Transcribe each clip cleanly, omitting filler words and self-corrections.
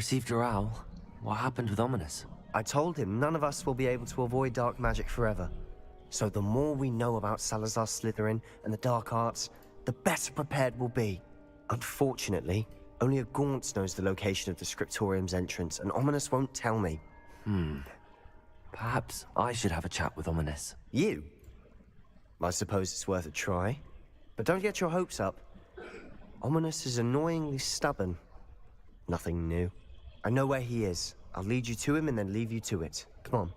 received your owl. What happened with Ominous? I told him none of us will be able to avoid dark magic forever. So the more we know about Salazar Slytherin and the dark arts, the better prepared we'll be. Unfortunately, only a Gaunt knows the location of the Scriptorium's entrance, and Ominous won't tell me. Perhaps I should have a chat with Ominous. You? I suppose it's worth a try. But don't get your hopes up. Ominous is annoyingly stubborn. Nothing new. I know where he is. I'll lead you to him and then leave you to it. Come on.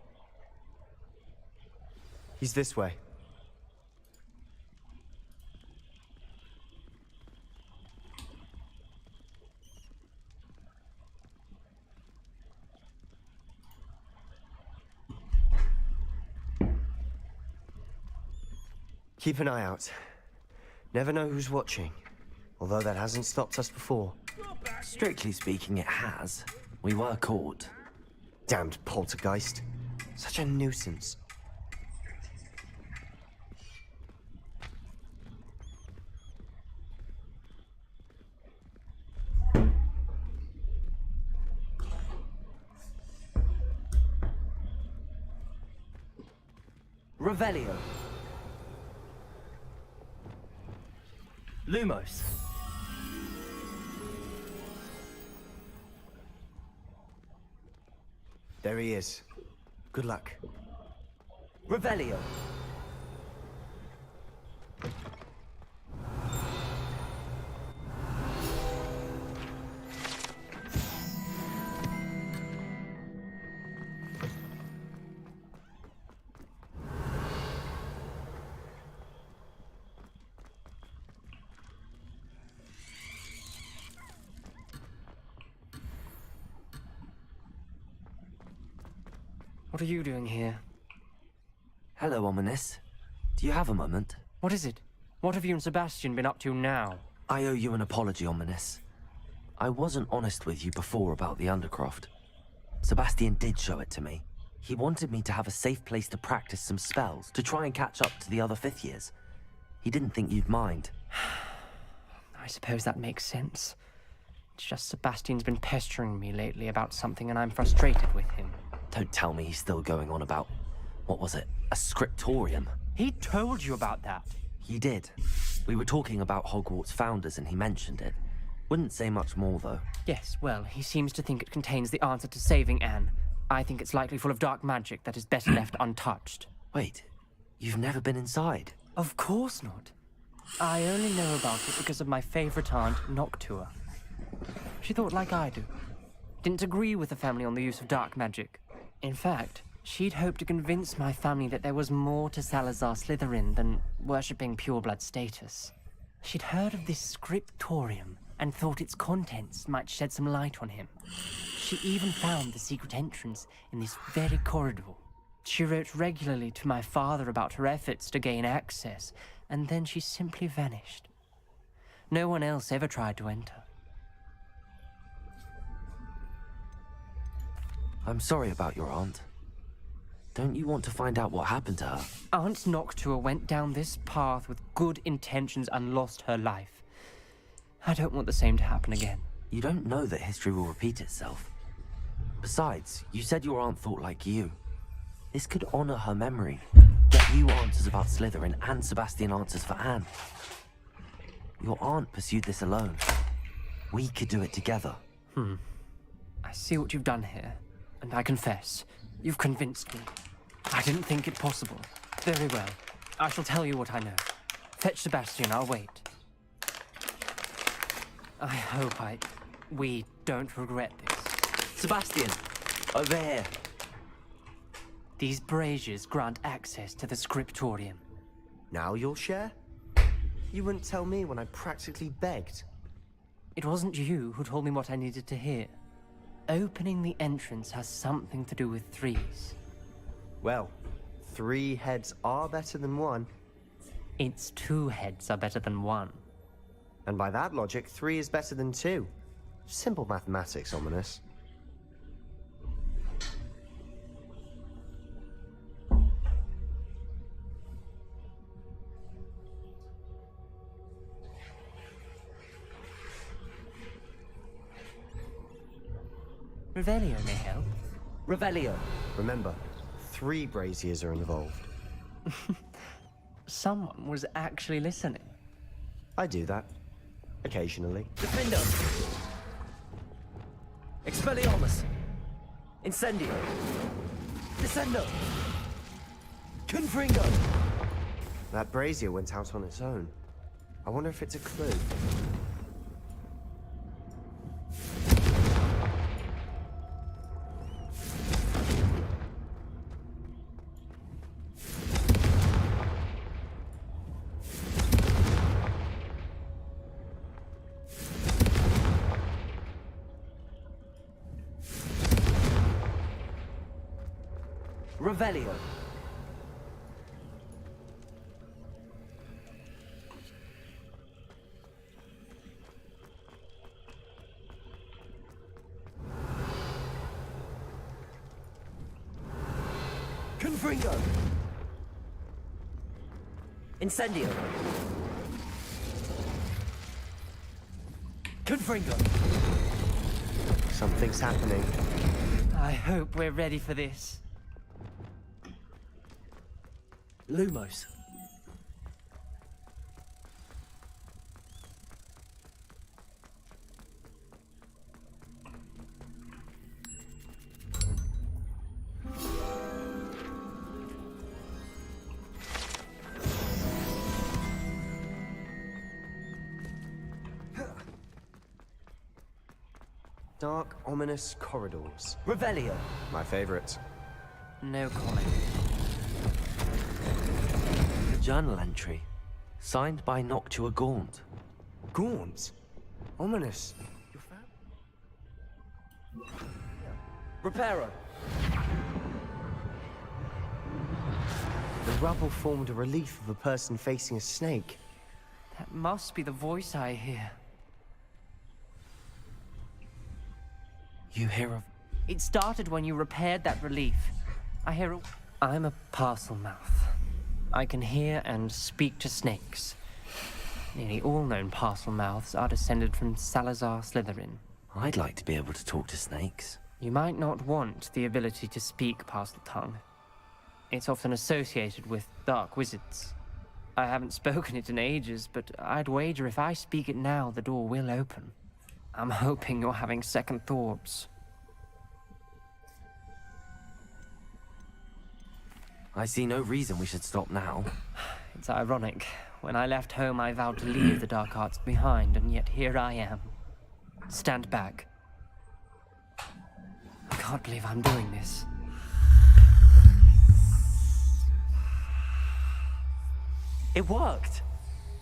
He's this way. Keep an eye out. Never know who's watching. Although that hasn't stopped us before. Strictly speaking, it has. We were caught. Damned poltergeist. Such a nuisance. Revelio. Lumos. There he is. Good luck. Revelio. What are you doing here? Hello, Ominous. Do you have a moment? What is it? What have you and Sebastian been up to now? I owe you an apology, Ominous. I wasn't honest with you before about the Undercroft. Sebastian did show it to me. He wanted me to have a safe place to practice some spells, to try and catch up to the other fifth years. He didn't think you'd mind. I suppose that makes sense. It's just Sebastian's been pestering me lately about something and I'm frustrated with him. Don't tell me he's still going on about, what was it, a scriptorium? He told you about that. He did. We were talking about Hogwarts founders and he mentioned it. Wouldn't say much more, though. Yes, well, he seems to think it contains the answer to saving Anne. I think it's likely full of dark magic that is better left untouched. Wait, you've never been inside? Of course not. I only know about it because of my favorite aunt, Noctua. She thought like I do. Didn't agree with the family on the use of dark magic. In fact, she'd hoped to convince my family that there was more to Salazar Slytherin than worshipping pureblood status. She'd heard of this scriptorium and thought its contents might shed some light on him. She even found the secret entrance in this very corridor. She wrote regularly to my father about her efforts to gain access, and then she simply vanished. No one else ever tried to enter. I'm sorry about your aunt. Don't you want to find out what happened to her? Aunt Noctua went down this path with good intentions and lost her life. I don't want the same to happen again. You don't know that history will repeat itself. Besides, you said your aunt thought like you. This could honor her memory. Get you answers about Slytherin and Sebastian answers for Anne. Your aunt pursued this alone. We could do it together. I see what you've done here. And I confess, you've convinced me. I didn't think it possible. Very well. I shall tell you what I know. Fetch Sebastian, I'll wait. I hope we don't regret this. Sebastian! Over here! These braziers grant access to the scriptorium. Now you'll share? You wouldn't tell me when I practically begged. It wasn't you who told me what I needed to hear. Opening the entrance has something to do with threes. Well, 3 heads are better than 1. Its 2 heads are better than 1. And by that logic, 3 is better than 2. Simple mathematics, Ominous. Revelio may help. Revelio. Remember, 3 braziers are involved. Someone was actually listening. I do that. Occasionally. Defendo. Expelliarmus. Incendio. Descendo. Confringo. That brazier went out on its own. I wonder if it's a clue. Revelio. Confringo. Incendio. Confringo. Something's happening. I hope we're ready for this. Lumos. Dark, ominous corridors. Revelio. My favorite. No comment. A journal entry. Signed by Noctua Gaunt. Gaunt? Ominous. Reparo. The rubble formed a relief of a person facing a snake. That must be the voice I hear. You hear of... It started when you repaired that relief. I hear a... I'm a parcel mouth. I can hear and speak to snakes. Nearly all known parcel mouths are descended from Salazar Slytherin. I'd like to be able to talk to snakes. You might not want the ability to speak parcel tongue. It's often associated with dark wizards. I haven't spoken it in ages, but I'd wager if I speak it now, the door will open. I'm hoping you're having second thoughts. I see no reason we should stop now. It's ironic. When I left home, I vowed to leave the dark arts behind, and yet here I am. Stand back. I can't believe I'm doing this. It worked!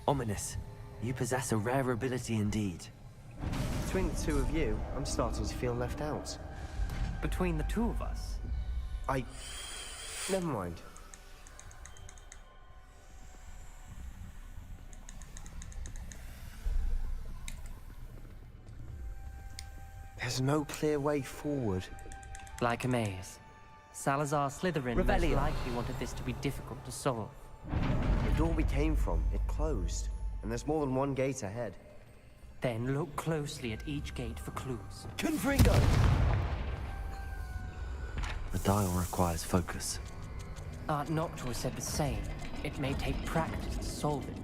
Ominous. You possess a rare ability indeed. Between the two of you, I'm starting to feel left out. Between the two of us, Never mind. There's no clear way forward. like a maze. Salazar Slytherin most Revelio. likely wanted this to be difficult to solve. The door we came from, it closed. And there's more than one gate ahead. Then look closely at each gate for clues. Confringo! The dial requires focus. Art Noctua said the same. It may take practice to solve it.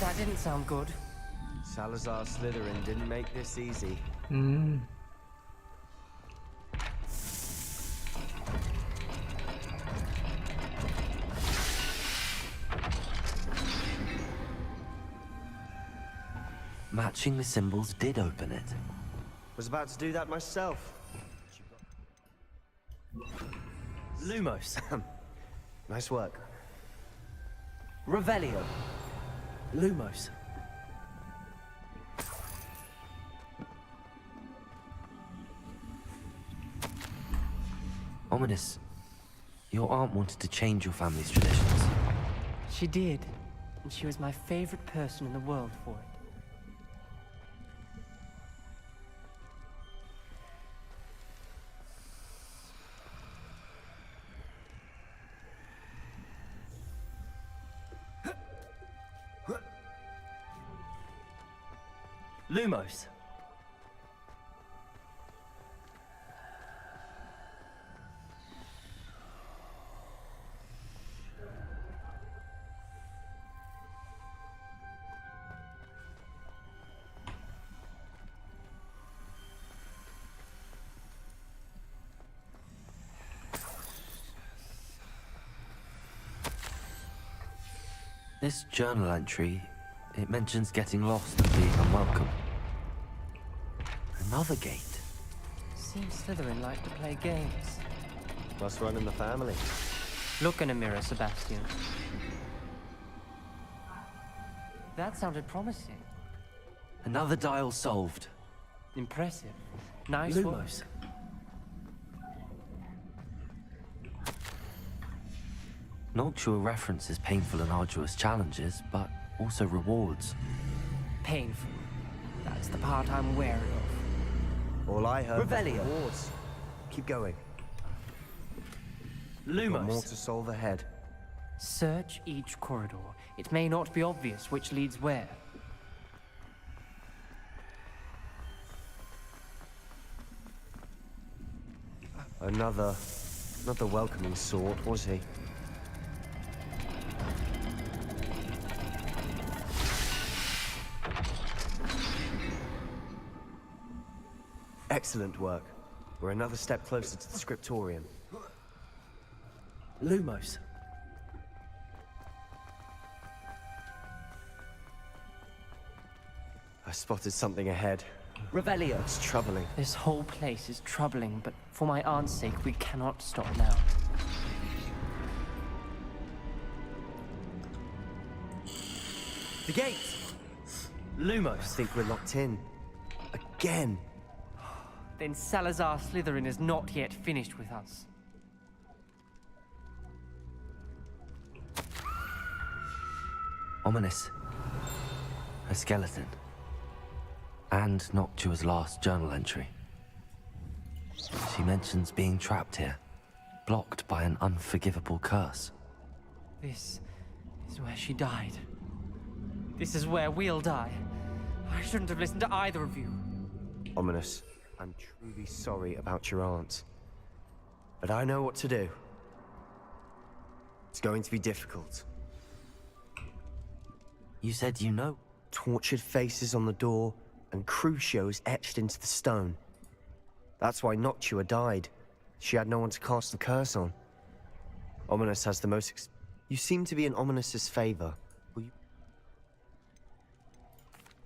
That didn't sound good. Salazar Slytherin didn't make this easy. Matching the symbols did open it. Was about to do that myself. Lumos. Nice work. Revelio. Lumos. Ominous. Your aunt wanted to change your family's traditions. She did, and she was my favorite person in the world for it. Lumos. This journal entry, it mentions getting lost and being unwelcome. Another gate. Seems Slytherin like to play games. Must run in the family. Look in a mirror, Sebastian. That sounded promising. Another dial solved. Impressive. Nice work. Lumos. Noctua references painful and arduous challenges, but also rewards. Painful. That's the part I'm wary of. All I heard was Revelio. rewards. Keep going. Got more Lumos. to solve ahead. Search each corridor. It may not be obvious which leads where. Another welcoming sort, was he? Excellent work. We're another step closer to the scriptorium. Lumos. I spotted something ahead. Revelio. It's troubling. This whole place is troubling, but for my aunt's sake, we cannot stop now. The gate. I Lumos. think we're locked in. Again. Then Salazar Slytherin is not yet finished with us. Ominous. A skeleton. And Noctua's last journal entry. She mentions being trapped here, blocked by an unforgivable curse. This is where she died. This is where we'll die. I shouldn't have listened to either of you. Ominous. I'm truly sorry about your aunt. But I know what to do. It's going to be difficult. You said you know. Tortured faces on the door and Crucios etched into the stone. That's why Noctua died. She had no one to cast the curse on. Ominous has the most You seem to be in Ominous's favor. Will you?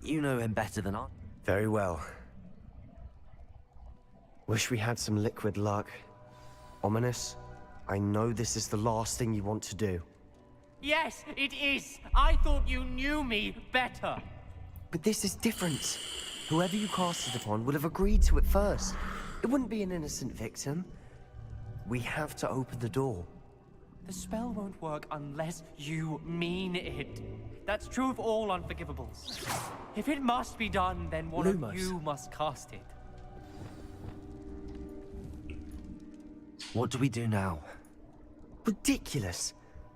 You know him better than I. Very well. Wish we had some liquid luck. Ominous, I know this is the last thing you want to do. Yes, it is. I thought you knew me better. But this is different. Whoever you cast it upon would have agreed to it first. It wouldn't be an innocent victim. We have to open the door. The spell won't work unless you mean it. That's true of all unforgivables. If it must be done, then one Lumos. of you must cast it. What do we do now? Ridiculous.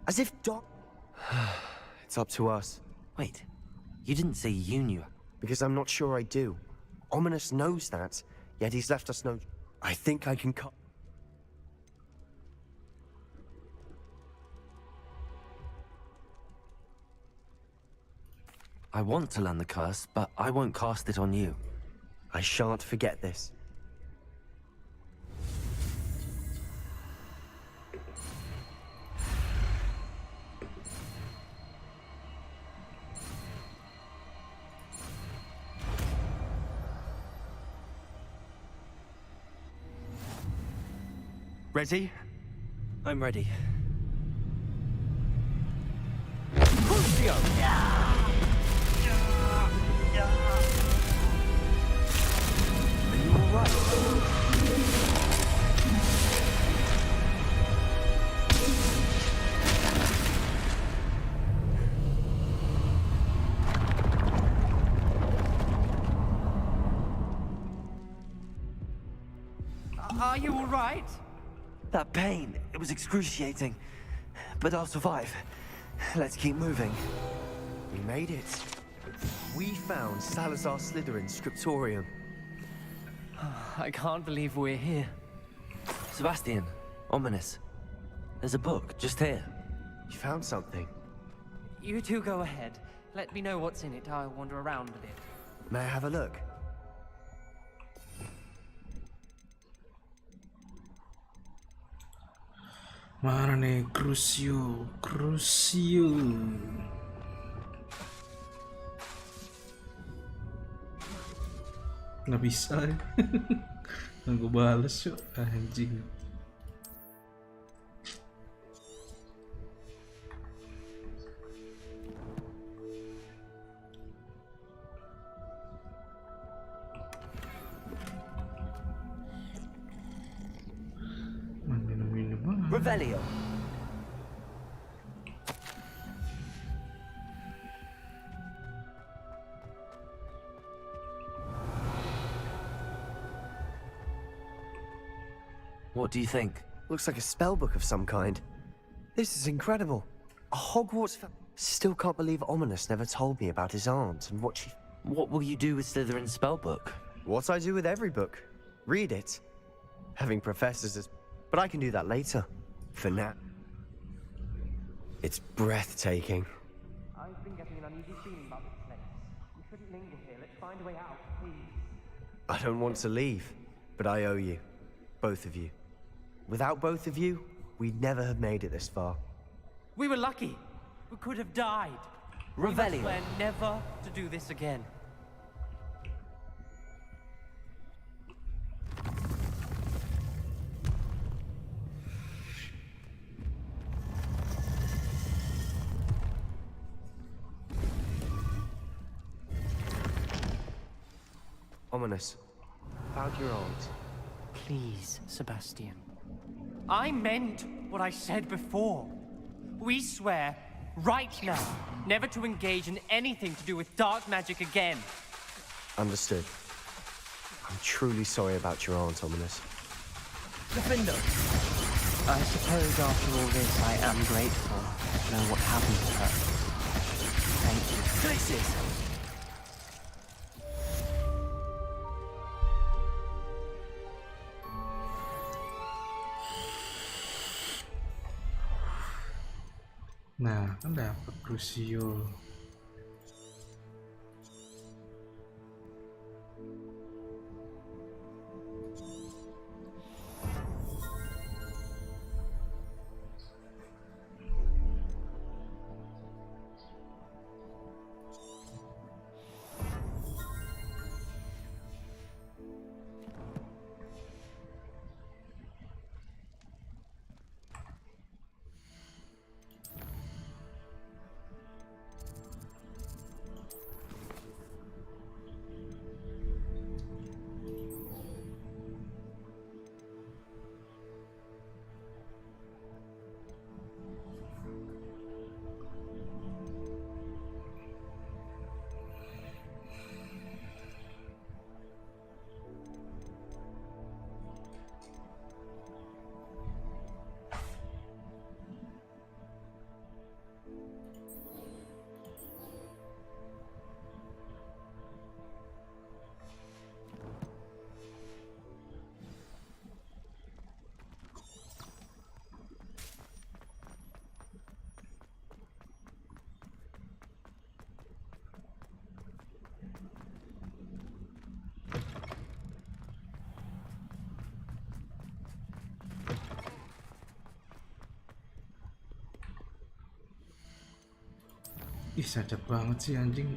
As if Doc... It's up to us. Wait, you didn't say you knew. Because I'm not sure I do. Ominous knows that, yet he's left us no... I think I can cut... I want to learn the curse, but I won't cast it on you. I shan't forget this. Ready? I'm ready. Are you alright? Are you all right? That pain, it was excruciating. But I'll survive. Let's keep moving. We made it. We found Salazar Slytherin's scriptorium. I can't believe we're here. Sebastian, ominous. There's a book just here. You found something. You two go ahead. Let me know what's in it. I'll wander around a bit. May I have a look? Mana nih Crucio. Nggak bisa ya. Nggak gue bales yuk anjing. Minum-minum banget. Revelio. What do you think? Looks like a spell book of some kind. This is incredible. A Hogwarts Still can't believe Ominous never told me about his aunt and what she... What will you do with Slytherin's spellbook? What I do with every book. Read it. Having professors is... But I can do that later. For now. It's breathtaking. I've been getting an uneasy feeling about this place. We shouldn't linger here. Let's find a way out, please. I don't want to leave, but I owe you. Both of you. Without both of you, we'd never have made it this far. We were lucky. We could have died. We must Revelio. swear never to do this again. Ominous. About your aunt. Please, Sebastian. I meant what I said before. We swear, right now, never to engage in anything to do with dark magic again. Understood. I'm truly sorry about your aunt, Ominous. Defender! I suppose after all this, I am grateful to know what happened to her. Thank you. Places! Nah, kan dapat Crucio. Ih, sadap banget sih anjing.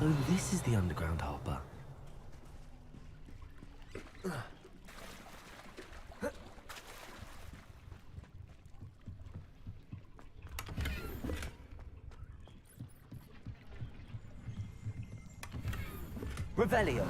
So this is the underground harbour. Revelio.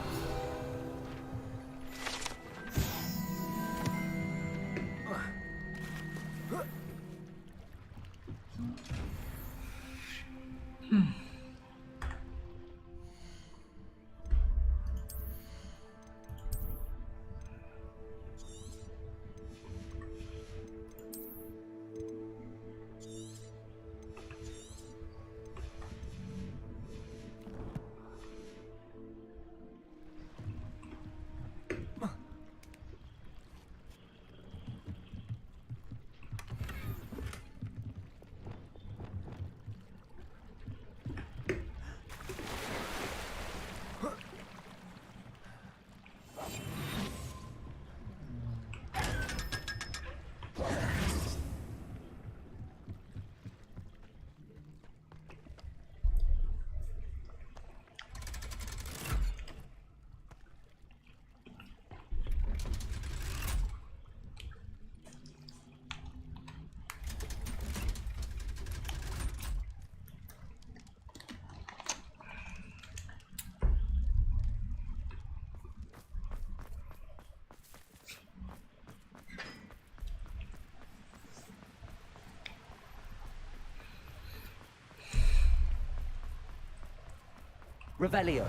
Revelio.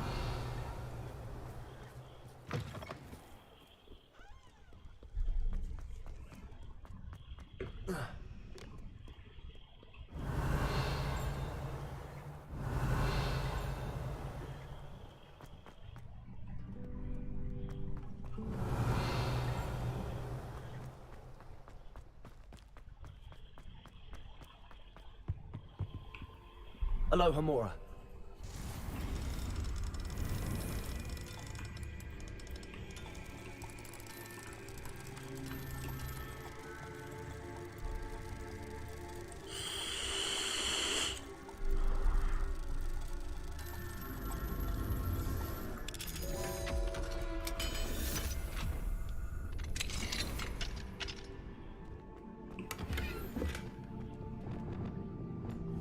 Aloha Mora.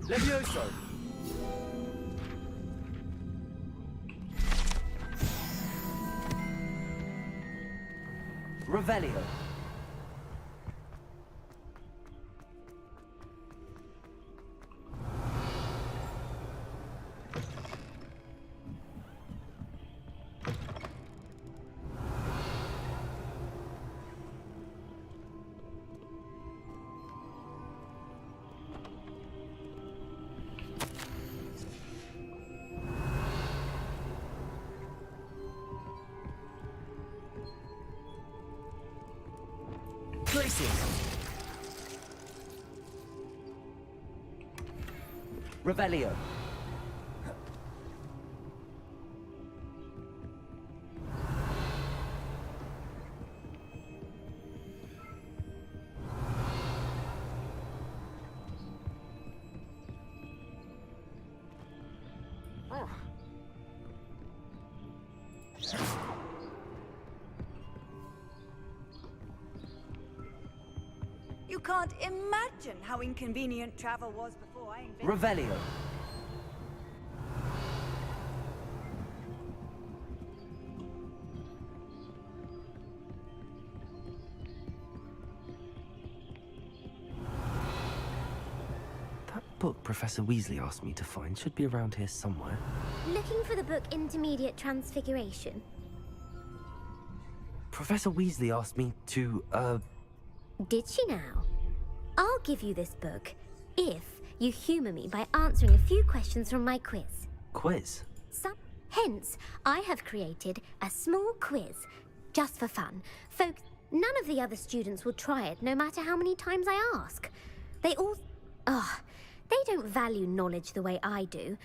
Levioso! Revelio. Revelio. You can't imagine how inconvenient travel was before I invented... Revelio. That book Professor Weasley asked me to find should be around here somewhere. Looking for the book Intermediate Transfiguration? Professor Weasley asked me to, Did she now? I'll give you this book if you humor me by answering a few questions from my quiz. quiz. Hence, I have created a small quiz, just for fun. Folks, none of the other students will try it, no matter how many times I ask. They all... they don't value knowledge the way I do.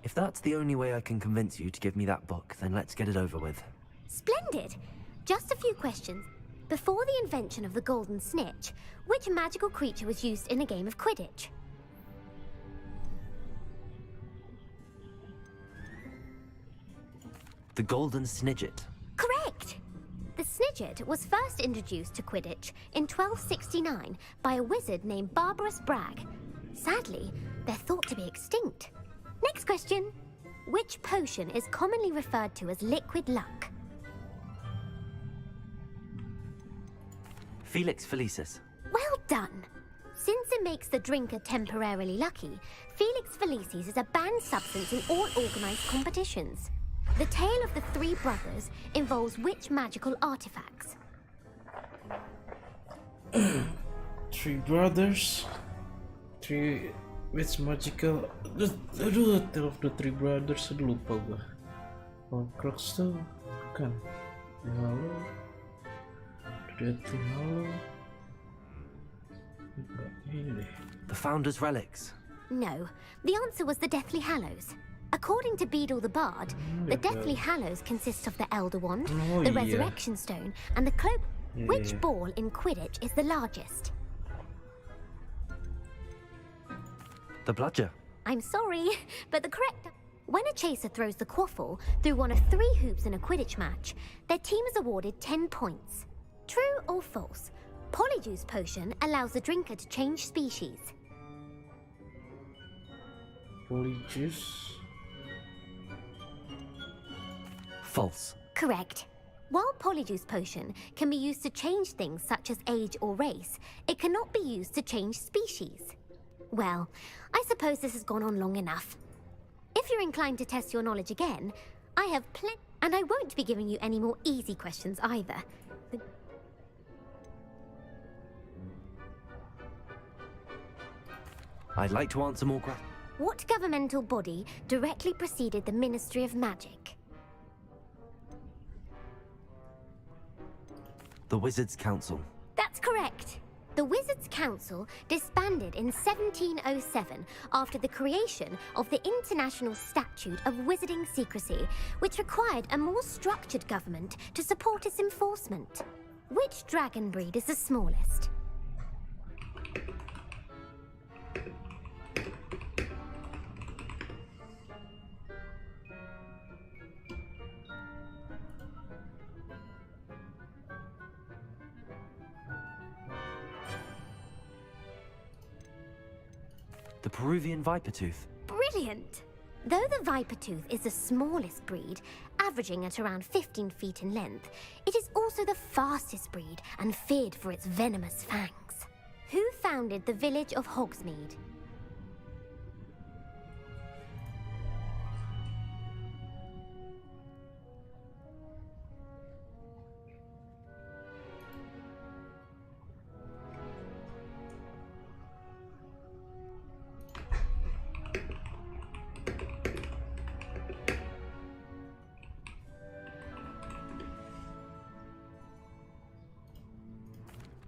If that's the only way I can convince you to give me that book, then let's get it over with. Splendid! Just a few questions. Before the invention of the golden snitch, which magical creature was used in a game of Quidditch? The golden snidget. Correct! The snidget was first introduced to Quidditch in 1269 by a wizard named Barbarous Bragg. Sadly, they're thought to be extinct. Next question. Which potion is commonly referred to as liquid luck? Felix Felicis. Well done! Since it makes the drinker temporarily lucky, Felix Felicis is a banned substance in all organised competitions. The tale of the three brothers involves which magical artifacts? Three brothers. Three... Which magical... Aduh, Tale of the Three Brothers. Aduh, lupa gua. Horcrux tuh bukan. Yang lalu. Deadly Hallow. Ini deh. The Founder's Relics. No, the answer was the Deathly Hallows. According to Beadle the Bard, the Deathly Hallows consist of the Elder Wand, Oh, the yeah. Resurrection Stone, and the Cloak. Yeah, Which yeah. ball in Quidditch is the largest? The Bludger. I'm sorry, but the correct... When a chaser throws the quaffle through one of 3 hoops in a Quidditch match, their team is awarded 10 points. True or false? Polyjuice Potion allows the drinker to change species. Polyjuice. False. Correct. While Polyjuice Potion can be used to change things such as age or race, it cannot be used to change species. Well, I suppose this has gone on long enough. If you're inclined to test your knowledge again, I have plenty, and I won't be giving you any more easy questions either. I'd like to answer more questions. What governmental body directly preceded the Ministry of Magic? The Wizards' Council. That's correct. The Wizards' Council disbanded in 1707 after the creation of the International Statute of Wizarding Secrecy, which required a more structured government to support its enforcement. Which dragon breed is the smallest? The Peruvian Vipertooth. Brilliant! Though the Vipertooth is the smallest breed, averaging at around 15 feet in length, it is also the fastest breed and feared for its venomous fangs. Who founded the village of Hogsmeade?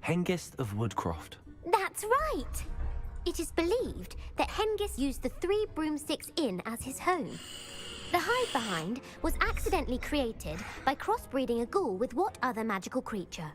Hengist of Woodcroft. That's right! It is believed that Hengist used the 3 Broomsticks Inn as his home. The hide behind was accidentally created by crossbreeding a ghoul with what other magical creature?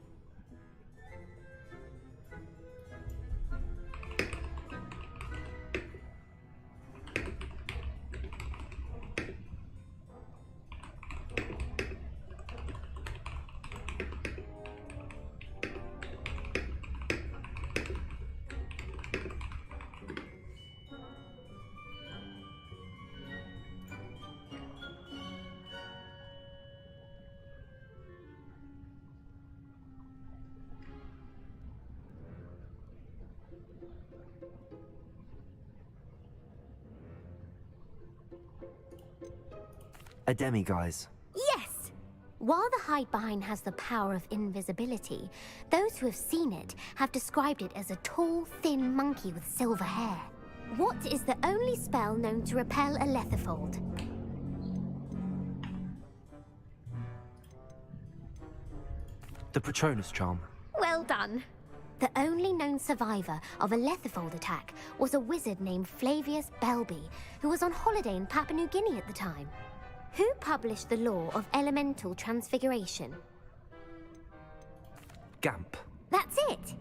A demiguise. Yes! While the hide behind has the power of invisibility, those who have seen it have described it as a tall, thin monkey with silver hair. What is the only spell known to repel a letherfold? The Patronus Charm. Well done. The only known survivor of a letherfold attack was a wizard named Flavius Belby, who was on holiday in Papua New Guinea at the time. Who published the law of elemental transfiguration? Gamp. That's it!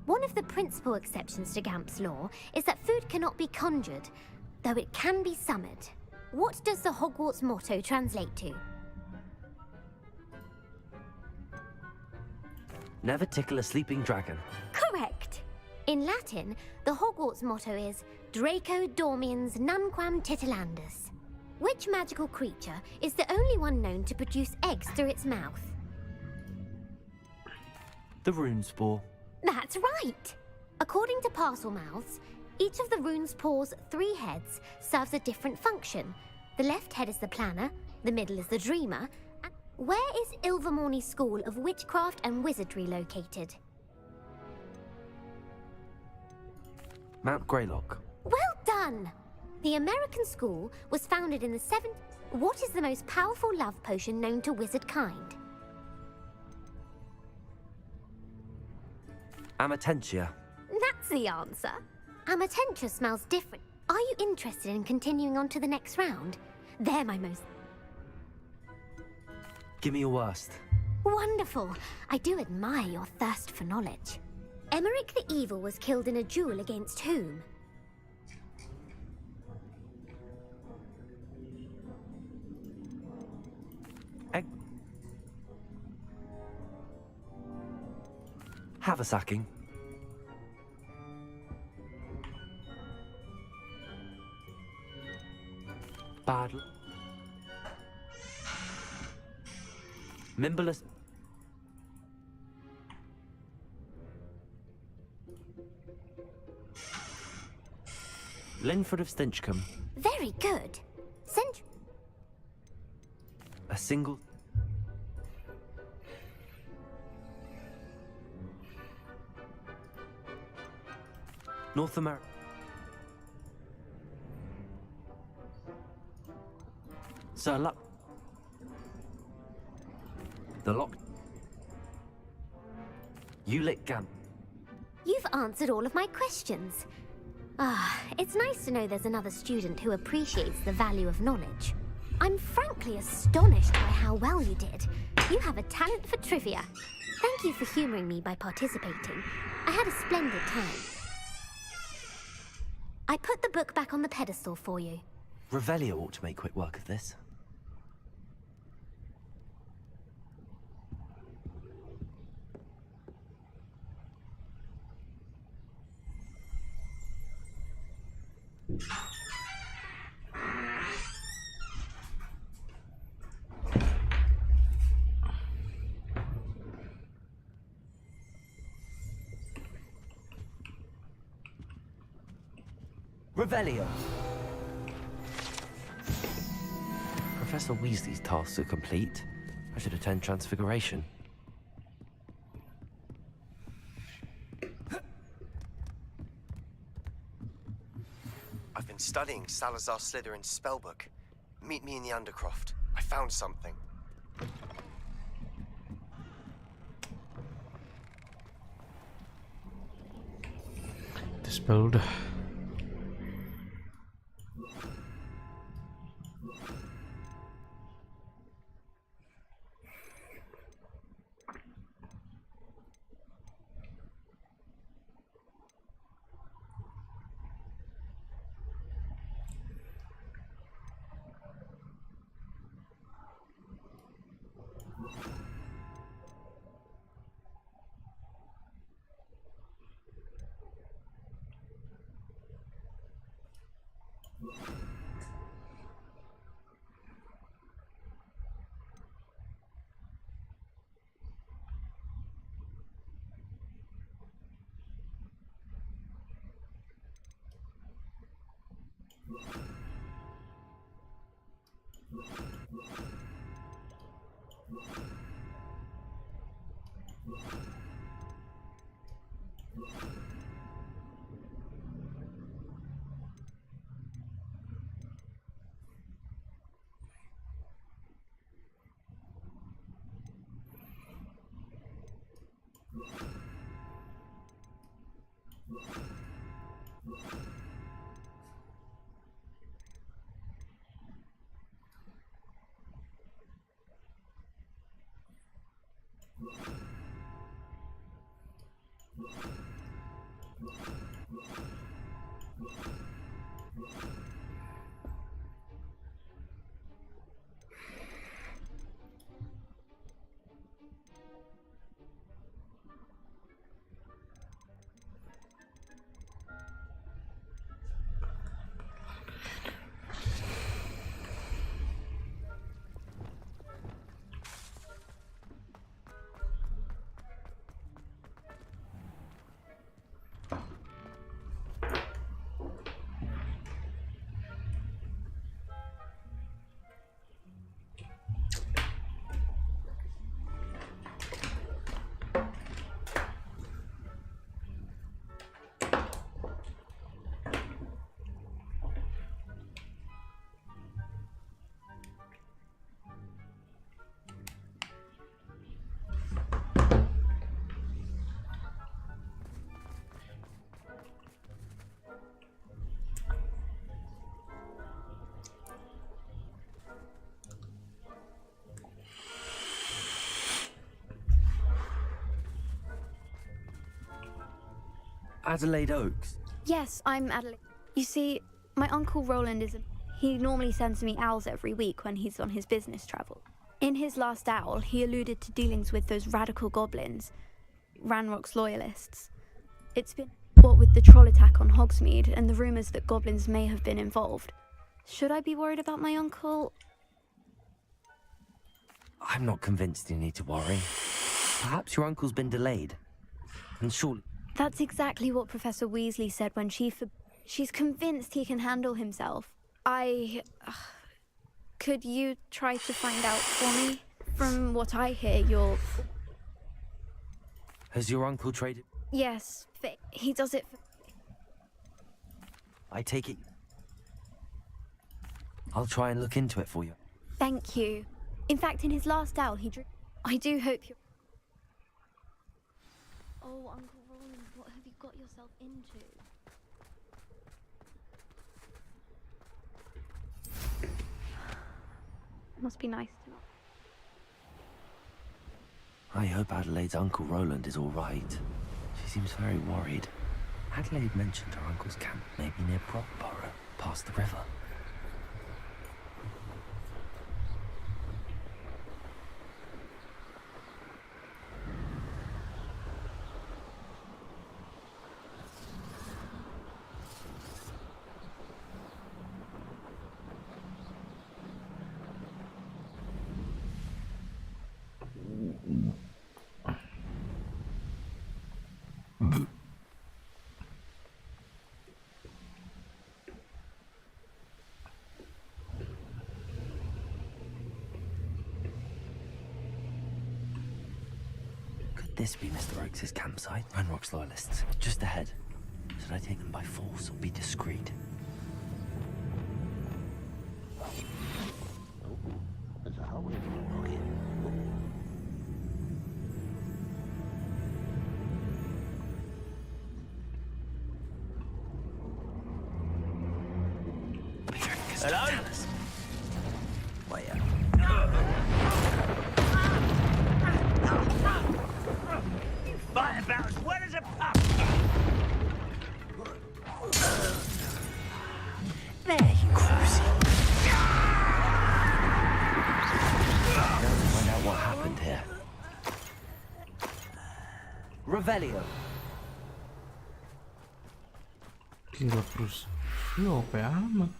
One of the principal exceptions to Gamp's law is that food cannot be conjured, though it can be summoned. What does the Hogwarts motto translate to? Never tickle a sleeping dragon. Correct. In Latin, the Hogwarts motto is Draco Dormiens Nunquam Titilandus. Which magical creature is the only one known to produce eggs through its mouth? The rune spore. That's right! According to parcel mouths, each of the rune spore's 3 heads serves a different function. The left head is the planner, the middle is the dreamer, and where is Ilvermorny School of Witchcraft and Wizardry located? Mount Greylock. Well done! The American school was founded in the 7th... What is the most powerful love potion known to wizard kind? Amatentia. That's the answer. Amatentia smells different. Are you interested in continuing on to the next round? They're my most... Give me your worst. Wonderful. I do admire your thirst for knowledge. Emmerich the Evil was killed in a duel against whom? Have a sacking. Battle. Mimbless. Linford of Stinchcombe. Very good. A single. North America. Sir Luck. The Lock. Ulick Gam. You've answered all of my questions. It's nice to know there's another student who appreciates the value of knowledge. I'm frankly astonished by how well you did. You have a talent for trivia. Thank you for humoring me by participating. I had a splendid time. I put the book back on the pedestal for you. Revelio ought to make quick work of this. Revelio! Professor Weasley's tasks are complete. I should attend Transfiguration. I've been studying Salazar Slytherin's spellbook. Meet me in the Undercroft. I found something. Dispelled. Adelaide Oaks? Yes, I'm Adelaide. You see, my Uncle Roland he normally sends me owls every week when he's on his business travel. In his last owl, he alluded to dealings with those radical goblins, Ranrock's loyalists. It's been what with the troll attack on Hogsmeade and the rumours that goblins may have been involved. Should I be worried about my uncle? I'm not convinced you need to worry. Perhaps your uncle's been delayed. And surely... That's exactly what Professor Weasley said when she's convinced he can handle himself. Could you try to find out for me? From what I hear, Has your uncle traded... Yes, but he does it for... I take it... I'll try and look into it for you. Thank you. In fact, in his last owl, he drew... I do hope you're... Oh, Uncle Roland, what have you got yourself into? Must be nice to not... I hope Adelaide's Uncle Roland is all right. She seems very worried. Adelaide mentioned her uncle's camp may be near Brockborough, past the river. Could this be Mr. Oakes' campsite? Ranrock's loyalists, just ahead. Should I take them by force or be discreet? Hello? You fight about as well as a pup. There, you cruisy. Now to find out what happened here. Revelio. Gila terus. Lu OP amat.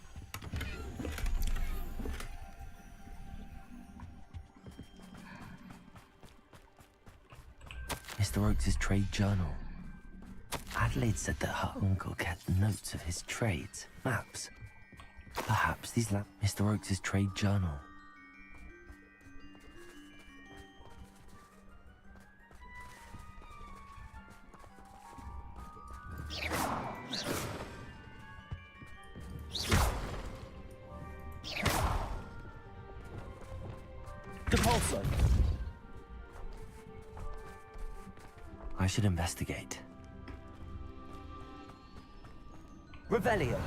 Mr. Oakes' trade journal. Adelaide said that her uncle kept notes of his trades, maps. Perhaps these Mr. Oakes' trade journal. Depulso. I should investigate. Revelio.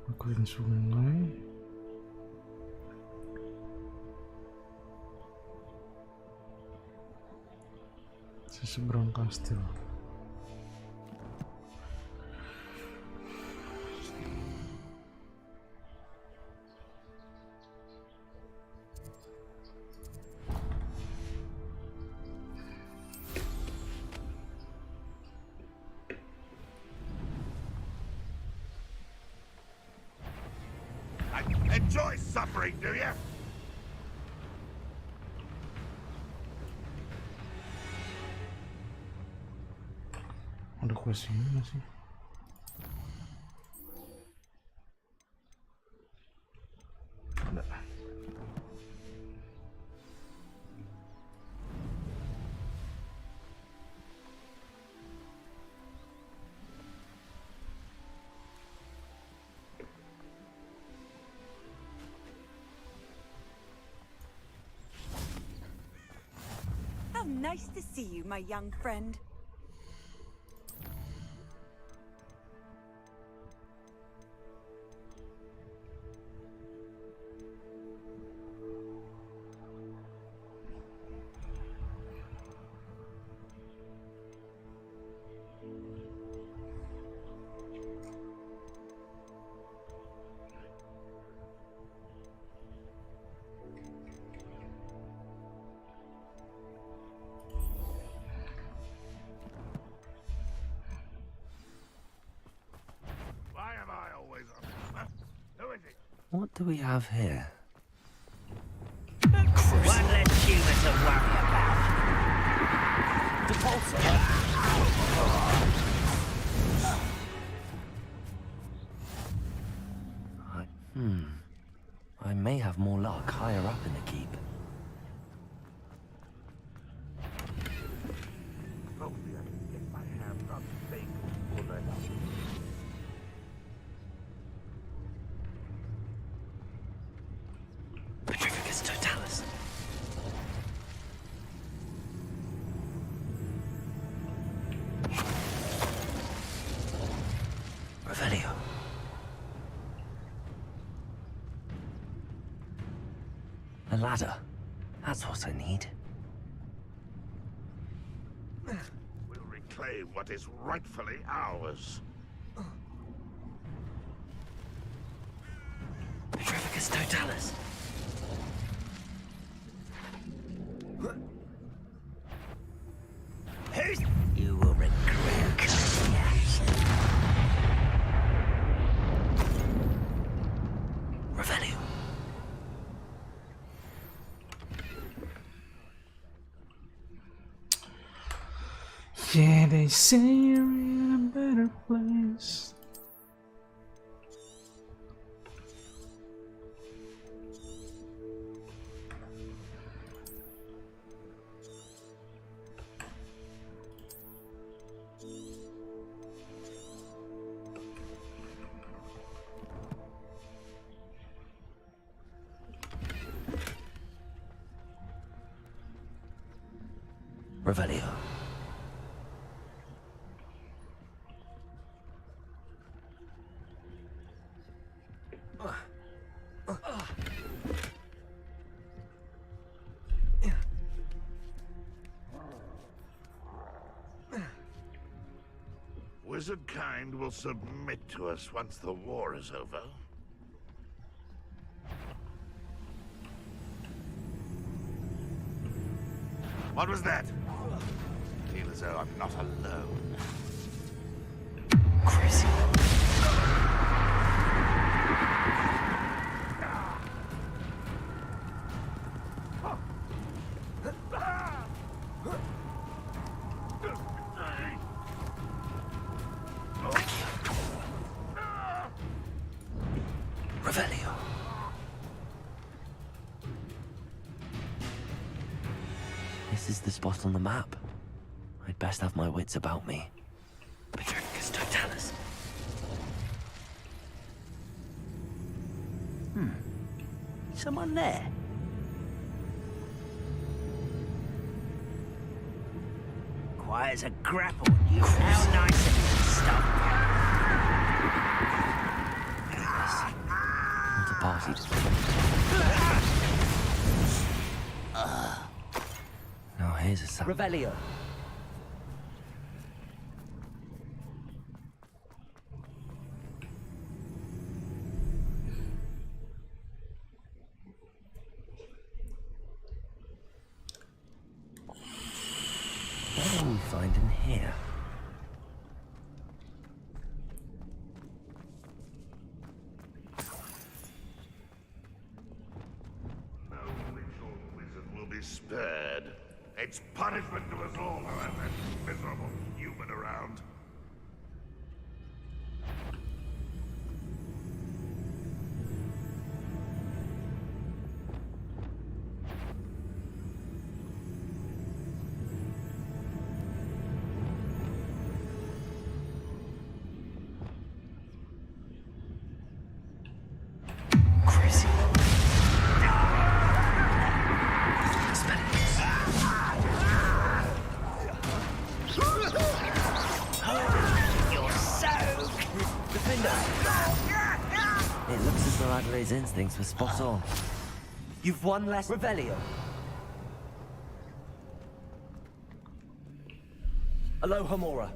Akuin sungai. Seseberang kastil. Enjoy suffering, do you? Ada quest ini masih. Ada. Nice to see you, my young friend. Why am I always on? Huh? Who is it? What do we have here? One less human to worry about. I may have more luck higher up in the keep. Hopefully I can get my hands on things full enough. Petrificus totalis. Revelio. A ladder. That's what I need. We'll reclaim what is rightfully ours. Petrificus totalis. You will regret the action. Revelio. Yeah, they say you're in a better place. Revelio. Wizard kind will submit to us once the war is over. What was that? Feel as though I'm not alone. Crazy. Revelio. This is the spot on the map. I'd best have my wits about me. Petrificus totalis. Someone there? Quiet as a grapple, you. How nice of you to stop. What a party to Now here's a sound. Revelio. What do we find in here? No witch or wizard will be spared. It's punishment to us all, however, miserable human around. Crazy. You're so... Defender! It looks as though Adelaide's instincts were spot on. You've one less Revelio. Aloha Mora.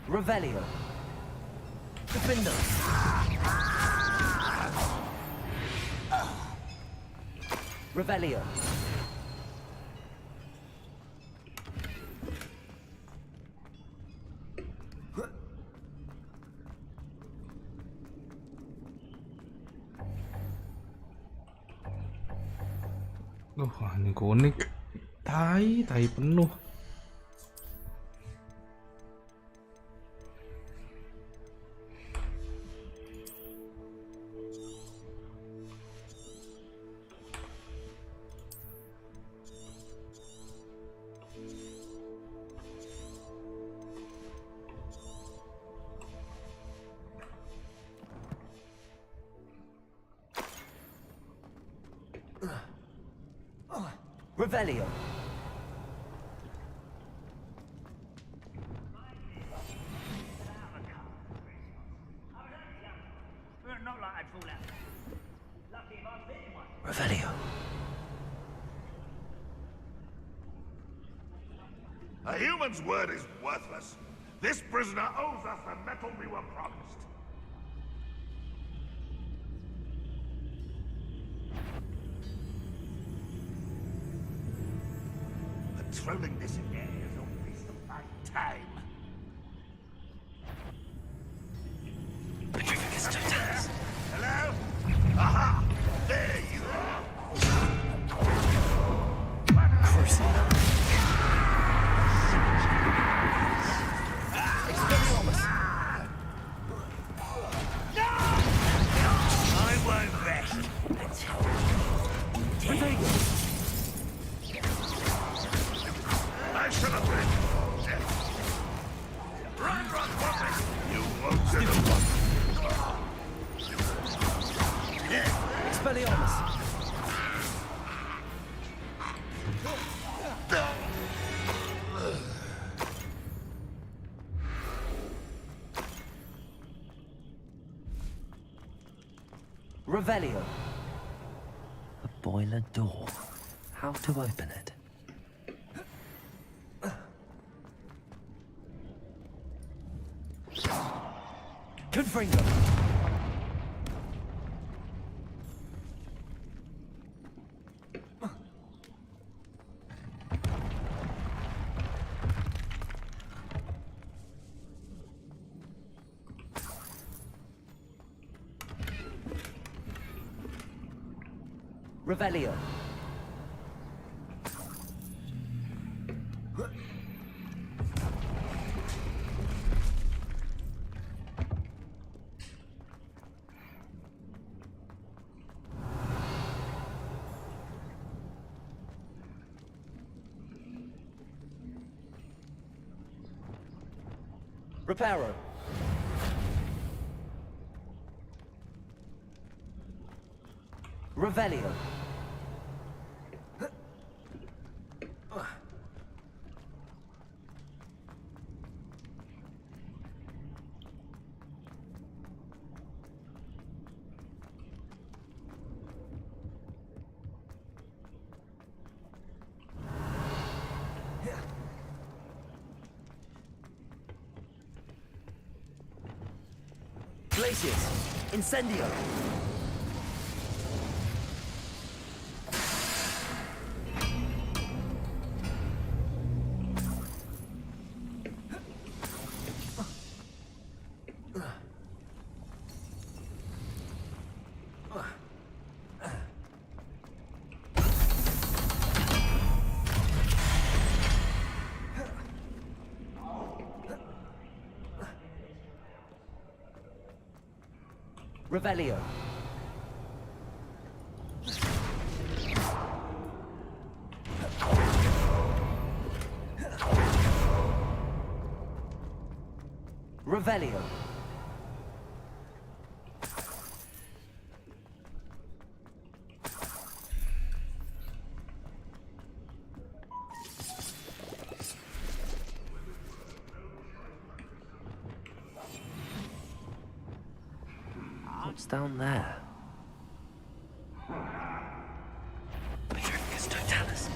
Revelio. Defender. Revelio. Ini konik. Tai penuh. Revelio. Revelio. A human's word is worthless. This prisoner owes us the metal we were promised. Patrolling this area is a waste of my time. Petrificus totalis. Hello? Aha! There you are! Crucible. Expelliarmus. I won't rest until I celebrate. Run, puppet! You won't get away. Expelliarmus. Revelio. A boiler door. How to open it? Confringo. Revelio. Reparo. Revelio. Glacius. Incendio. Revelio. Revelio. What's down there? Petrificus totalis.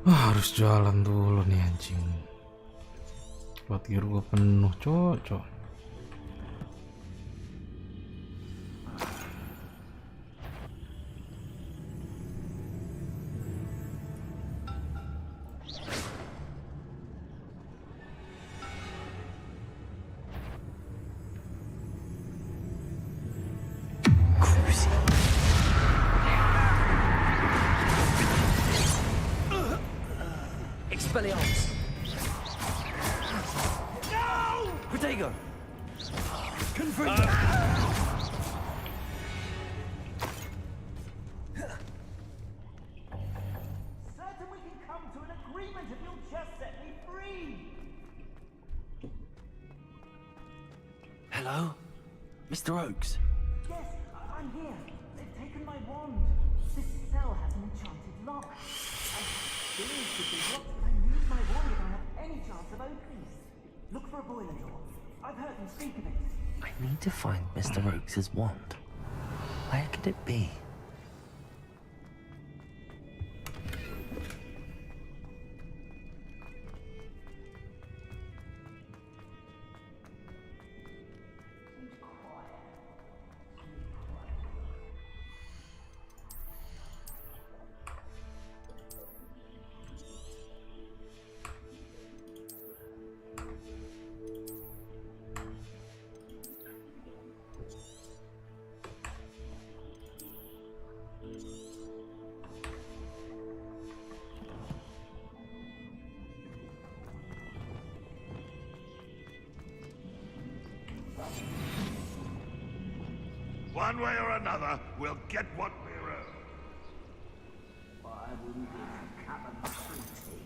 Wah, harus jalan dulu nih anjing. Slot gear gua penuh, cocok. Expelliarmus. No! Protego. Confringo. Certain we can come to an agreement if you'll just set me free. Hello? Mr. Oakes? Yes, I'm here. They've taken my wand. This cell has an enchanted lock. I believe should be locked if I use my wand if I have any chance of opening it. Look for a boiler door. I've heard them speak of it. I need to find Mr. Oakes' wand. Where could it be? One way or another, we'll get what we're owed. I will need kapan treaty.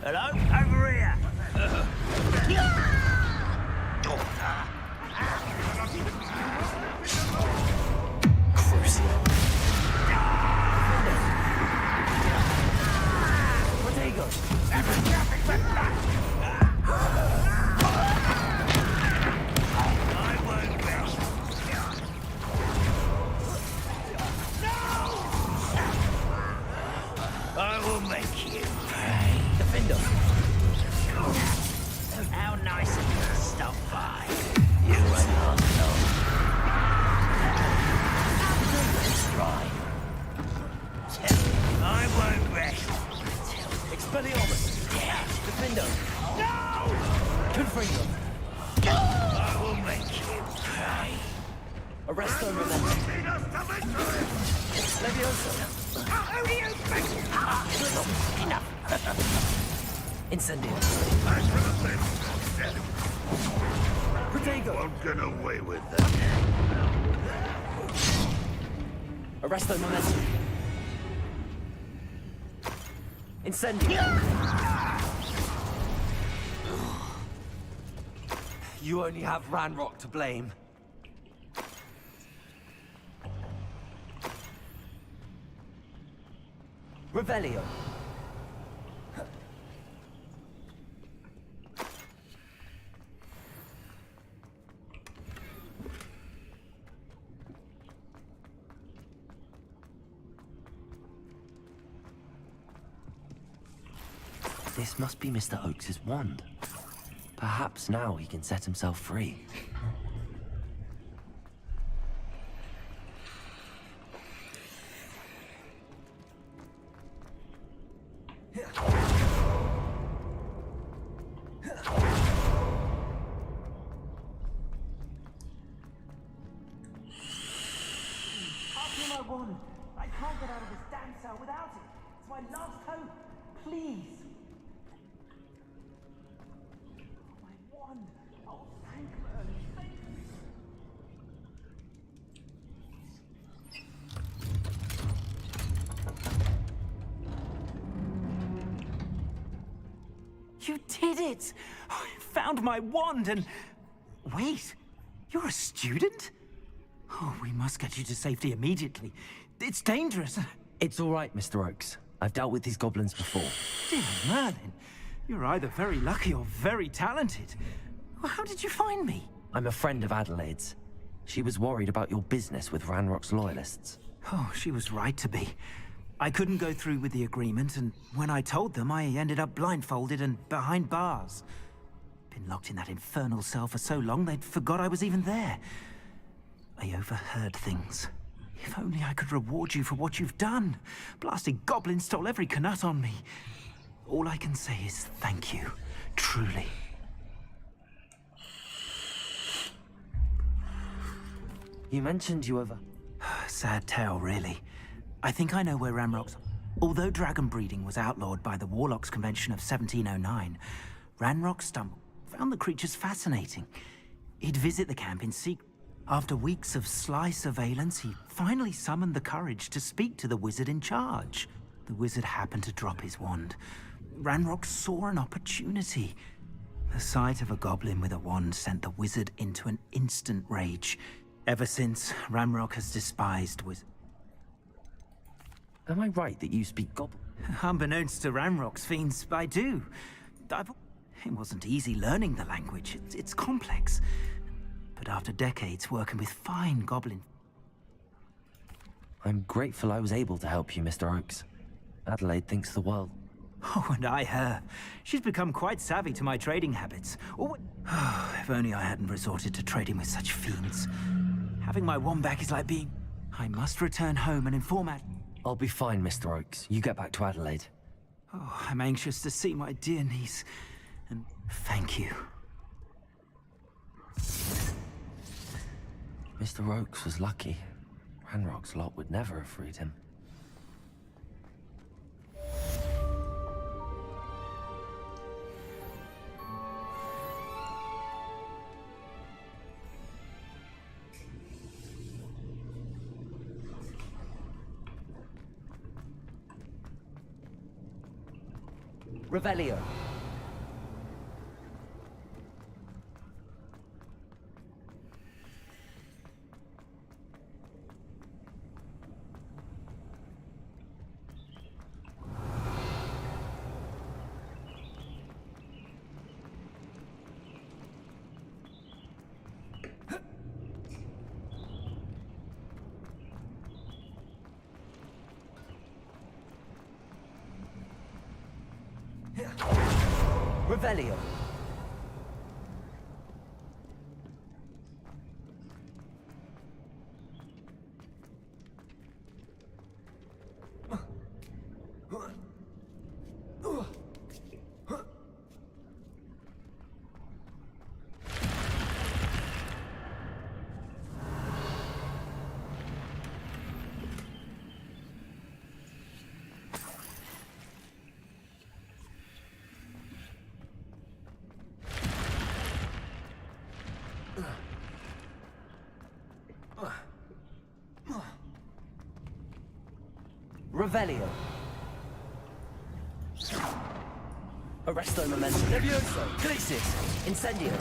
Hello? Over here! Crucial. Protego! I will make you pay. Defender! How nice of you to stop by. You ain't not long. Try. I won't rest until Expelliarmus! Yeah. Defender! No! Confringo! I will make you pay. Arresto Memento. Leviosa! Enough! Incendio! Protego! Won't get away with that. Arresto Momentum! Incendio! You only have Ranrock to blame. Revelio. This must be Mr. Oakes' wand. Perhaps now he can set himself free. my wand. I can't get out of this damn cell without it. It's my last hope. Please. My wand. Oh, thank Merlin. Thank you. You did it! I found my wand and... Wait, you're a student? Oh, we must get you to safety immediately. It's dangerous. It's all right, Mr. Oakes. I've dealt with these goblins before. Dear Merlin, you're either very lucky or very talented. Well, how did you find me? I'm a friend of Adelaide's. She was worried about your business with Ranrock's loyalists. Oh, she was right to be. I couldn't go through with the agreement, and when I told them, I ended up blindfolded and behind bars. Been locked in that infernal cell for so long, they'd forgot I was even there. I overheard things. If only I could reward you for what you've done. Blasted goblins stole every Knut on me. All I can say is thank you, truly. You mentioned you ever... Sad tale, really. I think I know where Ranrock's... Although dragon breeding was outlawed by the Warlocks Convention of 1709, Ranrock found the creatures fascinating. He'd visit the camp in secret. After weeks of sly surveillance, he finally summoned the courage to speak to the wizard in charge. The wizard happened to drop his wand. Ranrock saw an opportunity. The sight of a goblin with a wand sent the wizard into an instant rage. Ever since, Ranrock has despised wizards. Am I right that you speak goblin? Unbeknownst to Ranrock's fiends, I do. It wasn't easy learning the language. It's complex. But after decades working with fine goblin... I'm grateful I was able to help you, Mr. Oakes. Adelaide thinks the world. Oh, and I her. She's become quite savvy to my trading habits. If only I hadn't resorted to trading with such fiends. Having my wand back is like being... I must return home and inform I'll be fine, Mr. Oakes. You get back to Adelaide. Oh, I'm anxious to see my dear niece. And thank you. Mr. Oakes was lucky. Ranrock's lot would never have freed him. Revelio. Revelio. Revelio. Arresto momentum. Levioso. Crisis. Incendio.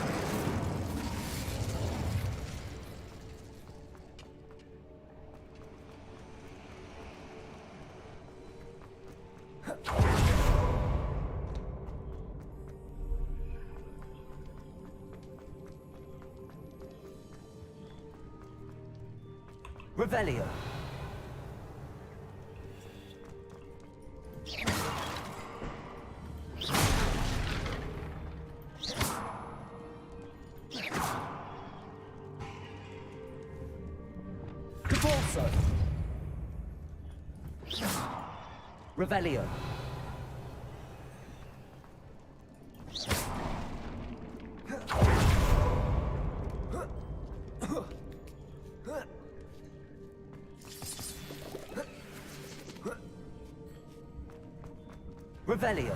Revelio. Revelio. Revelio.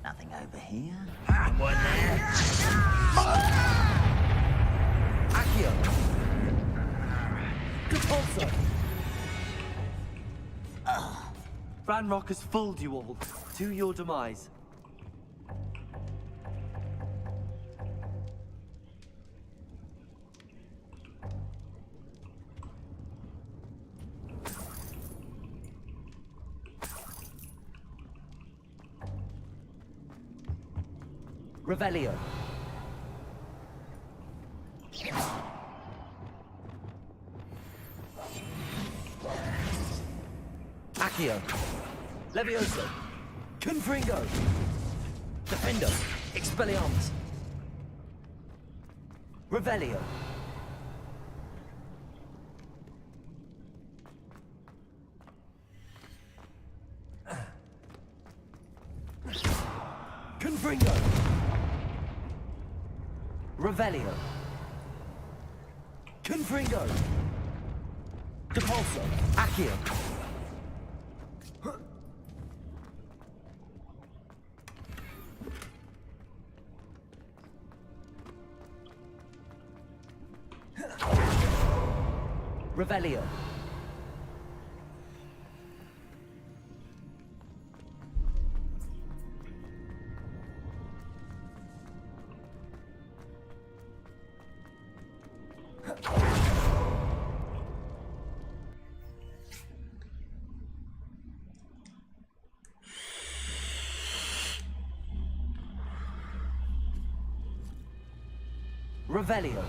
Nothing over here. Anyone there? Accio. Compulso. Ranrock has fooled you all. To your demise. Revelio. Accio. Levioso. Confringo. Defendo. Expelliarmus. Revelio. Confringo. Revelio. Confringo. Depulso. Accio. Revelio. Revelio.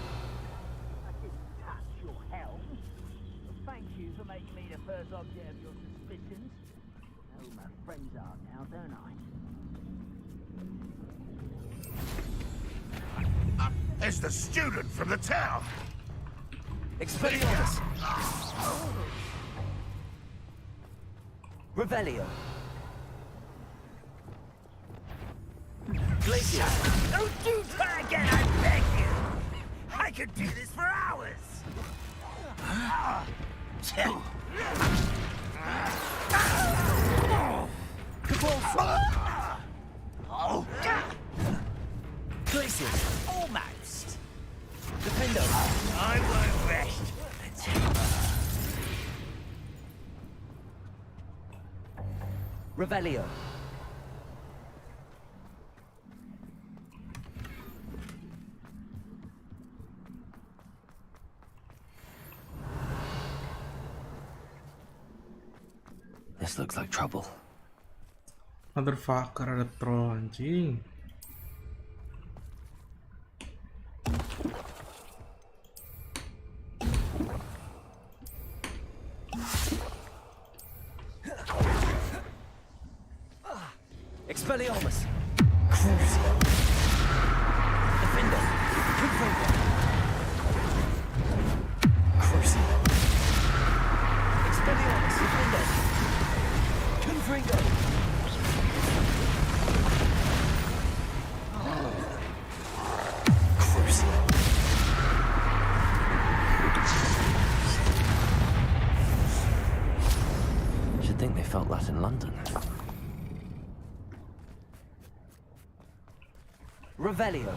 Thank you for making me the first object of your suspicions. I know who my friends are now, don't I? There's the student from the town. Expelliarmus. Revelio. Glacier. Don't do that again, I beg you! I could do this for hours! Oh. Glacier. Almost! Defendo. I won't rest. Revelio. This looks like trouble. Motherfucker, ada troll anjing. Expelliarmus. Crucio. Defendo. Confringo. Crucio. Expelliarmus. Defendo. Confringo. Crucio. Should think they felt that in London. Revelio.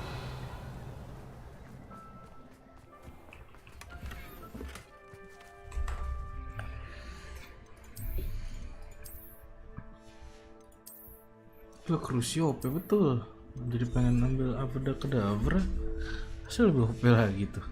Gila Crucio OP betul. Jadi pengen ambil Avada Kedavra. Masih lebih OP lagi tuh.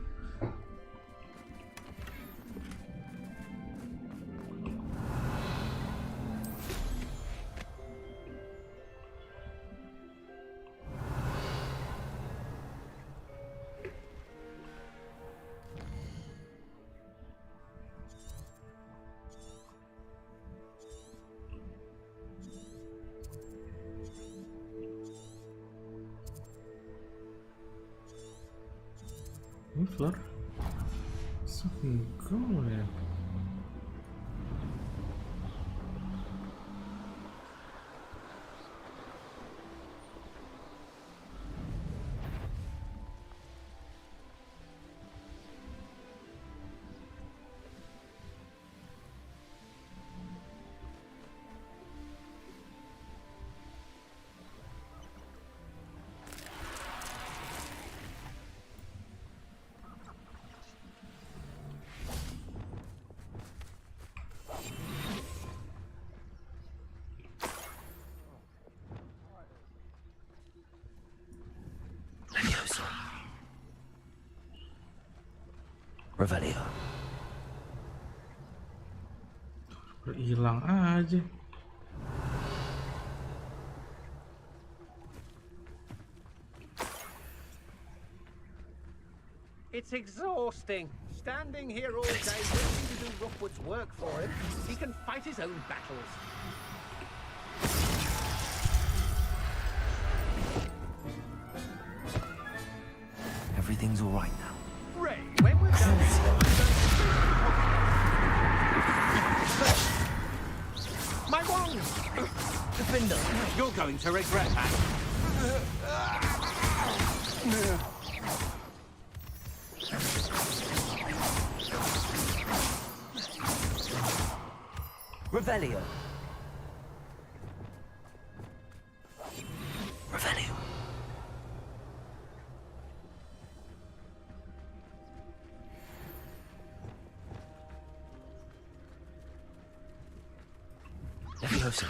Flor. Something going. Revelio. Hilang aja. It's exhausting. Standing here all day waiting to do Rookwood's work for him. He can fight his own battles. Everything's all right now. Ray, when we're done... My wand! Defender! You're going to regret that. Revelio. Revelio. Leviosa.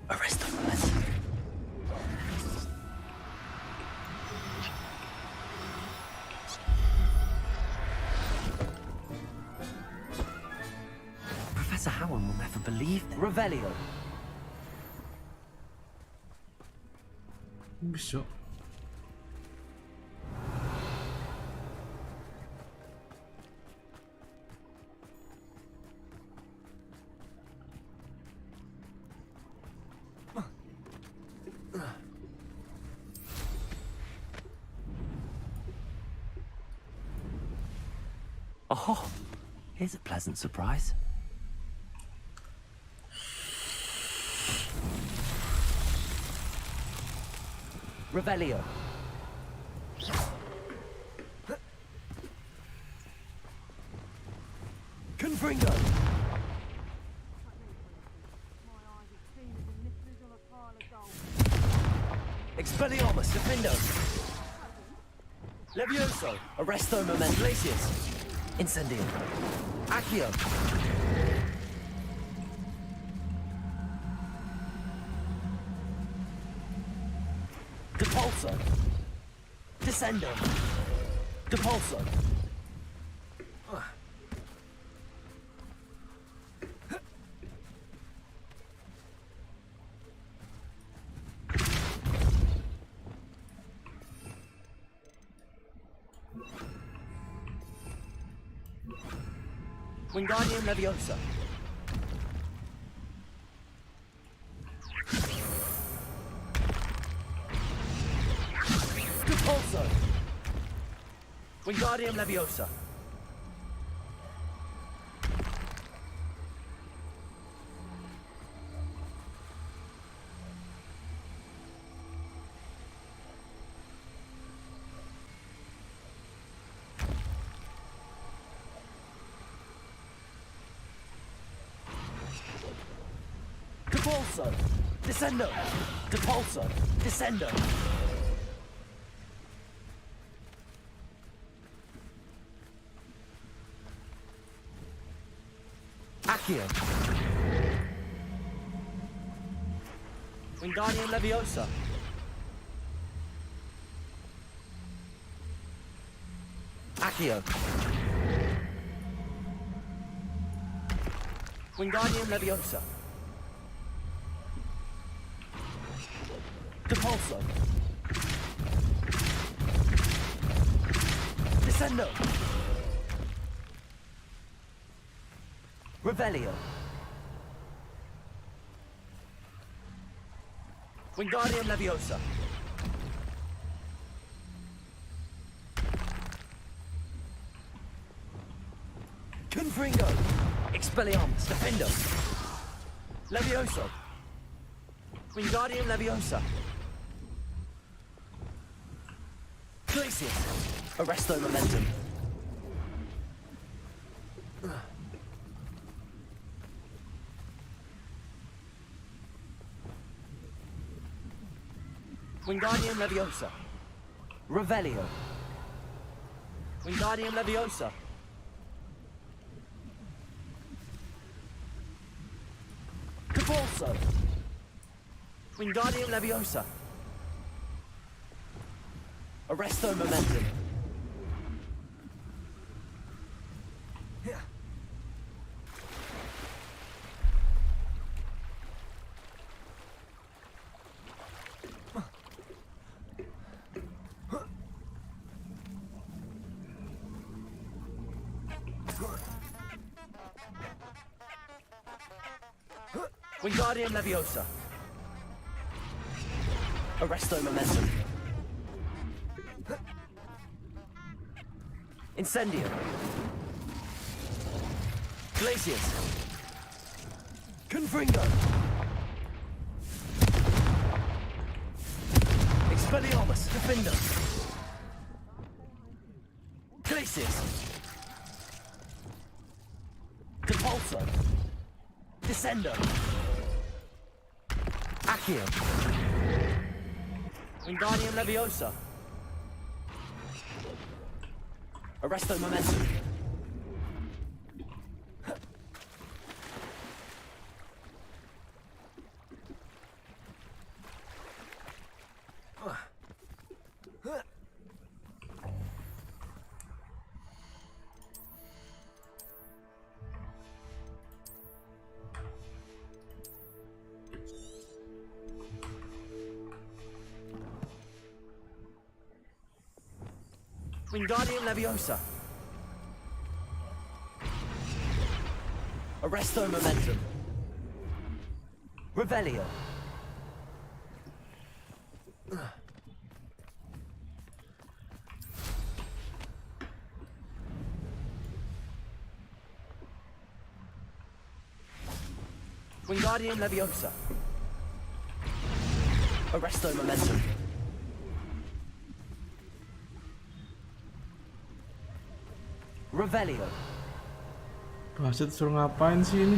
Arrest them. Professor Howard will never believe this. Revelio. Bisa. Oh, here's a pleasant surprise. Revelio. Confringo. Expelliarmus, Defendo. Levioso, Arresto Moment Glacius. Incendium. Accio. Depulso. Descendo. Depulso. Wingardium Leviosa. Depulso. Wingardium Leviosa. Depulso. Descendo. Depulso. Descendo. Accio. Wingardium Leviosa. Accio. Wingardium Leviosa. Depulso. Descendo. Revelio. Wingardium Leviosa. Confringo. Expelliarmus. Defendo. Levioso. Wingardium Leviosa. Glacius. Arresto Momentum. Wingardium Leviosa. Revelio. Wingardium Leviosa. Depulso. Wingardium Leviosa. Arresto Momentum. Wingardium Leviosa. Arresto Momentum. Incendio. Glacius. Confringo. Expelliarmus. Defender. Glacius. Depulso. Descendo. Accio. Wingardium Leviosa. Arresto Momentum. Wingardium Leviosa. Arresto Momentum. Revelio. Wingardium Leviosa. Arresto Momentum. Revelio. Baset suruh ngapain sih ini?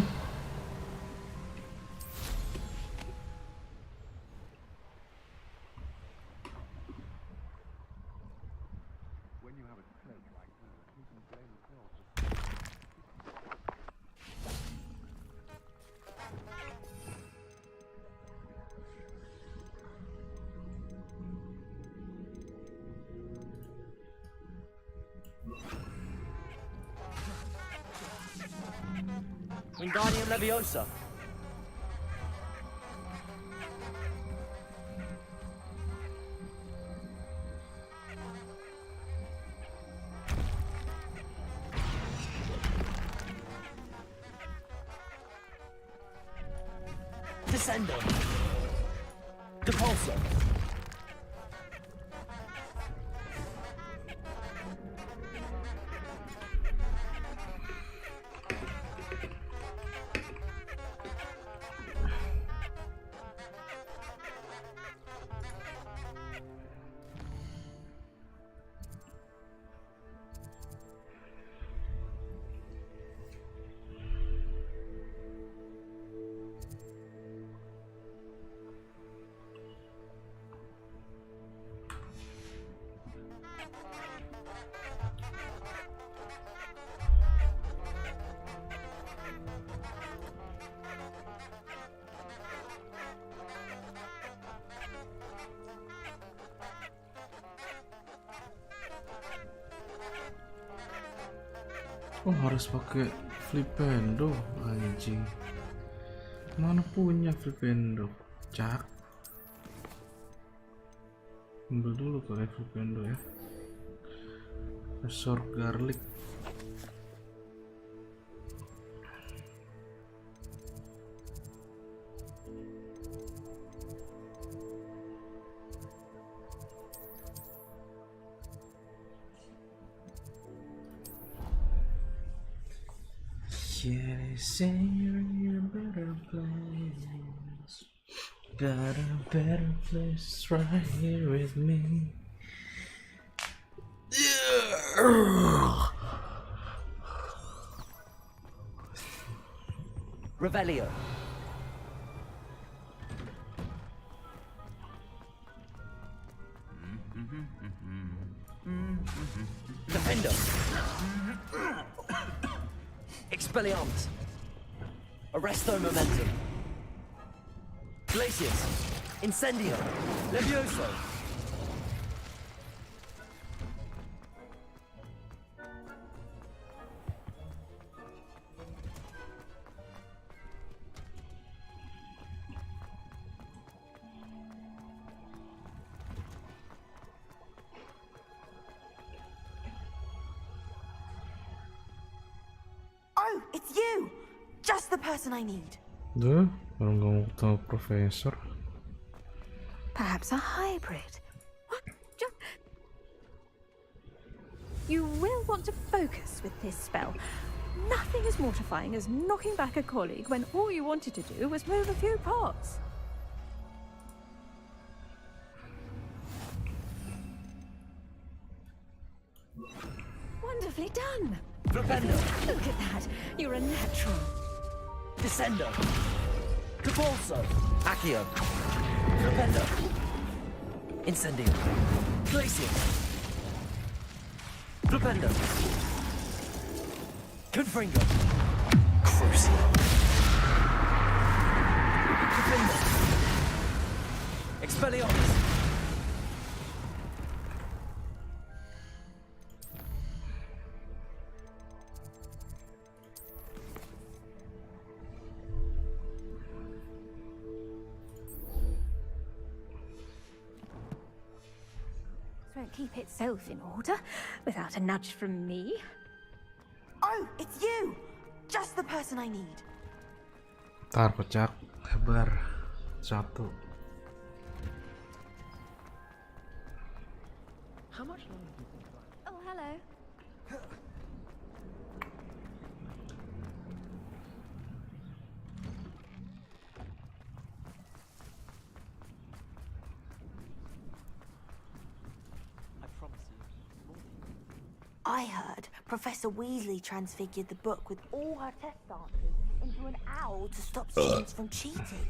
Wingardium Leviosa. Descendo. Depulso. Oh, harus pakai flipendo, anjing. Mana punya flipendo? Cak. Ambil dulu pakai flipendo ya. Resort garlic. Yeah, they say you're in a better place. Got a better place right here with me. Revelio. Defendo. Expelliarmus. Arresto Momentum. Glacius. Incendio. Levioso. Oh, it's you! Just the person I need. Duh. Kalau nggak mau ketemu profesor. Perhaps a hybrid. What? You will want to focus with this spell. Nothing as mortifying as knocking back a colleague when all you wanted to do was move a few pots. Wonderfully done. Flipendo. Look at that. You're a natural. Descendo. Capulso. Accio. Flipendo. Incendio. Glacier. Flipendo. Confringo. Crucio. Flipendo. Expelliarmus. Won't keep itself in order without a nudge from me. Oh, it's you! Just the person I need. Tar kocak, sabar. Satu. How much longer do you think about it? Oh, hello. I heard Professor Weasley transfigured the book with all her test answers into an owl to stop students from cheating.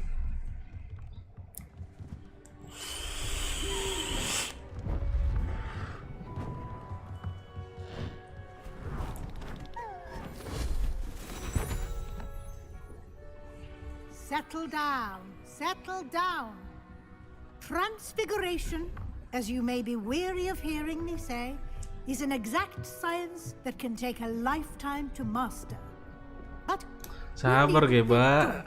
Settle down, settle down. Transfiguration, as you may be weary of hearing me say, is an exact science that can take a lifetime to master. But Sabar Geba.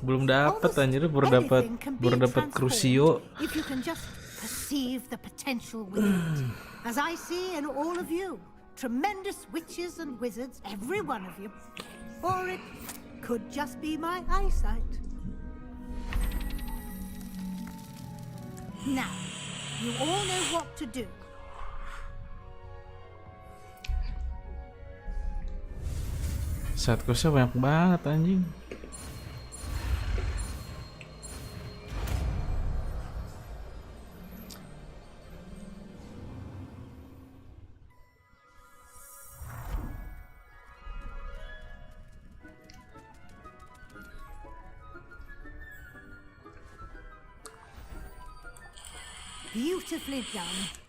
Belum dapat anjir, baru dapat Crucio. if you can just perceive the potential within it. As I see in all of you, tremendous witches and wizards, every one of you. Or it could just be my eyesight. Now, you all know what to do. Side questnya banyak banget anjing. Beautifully done.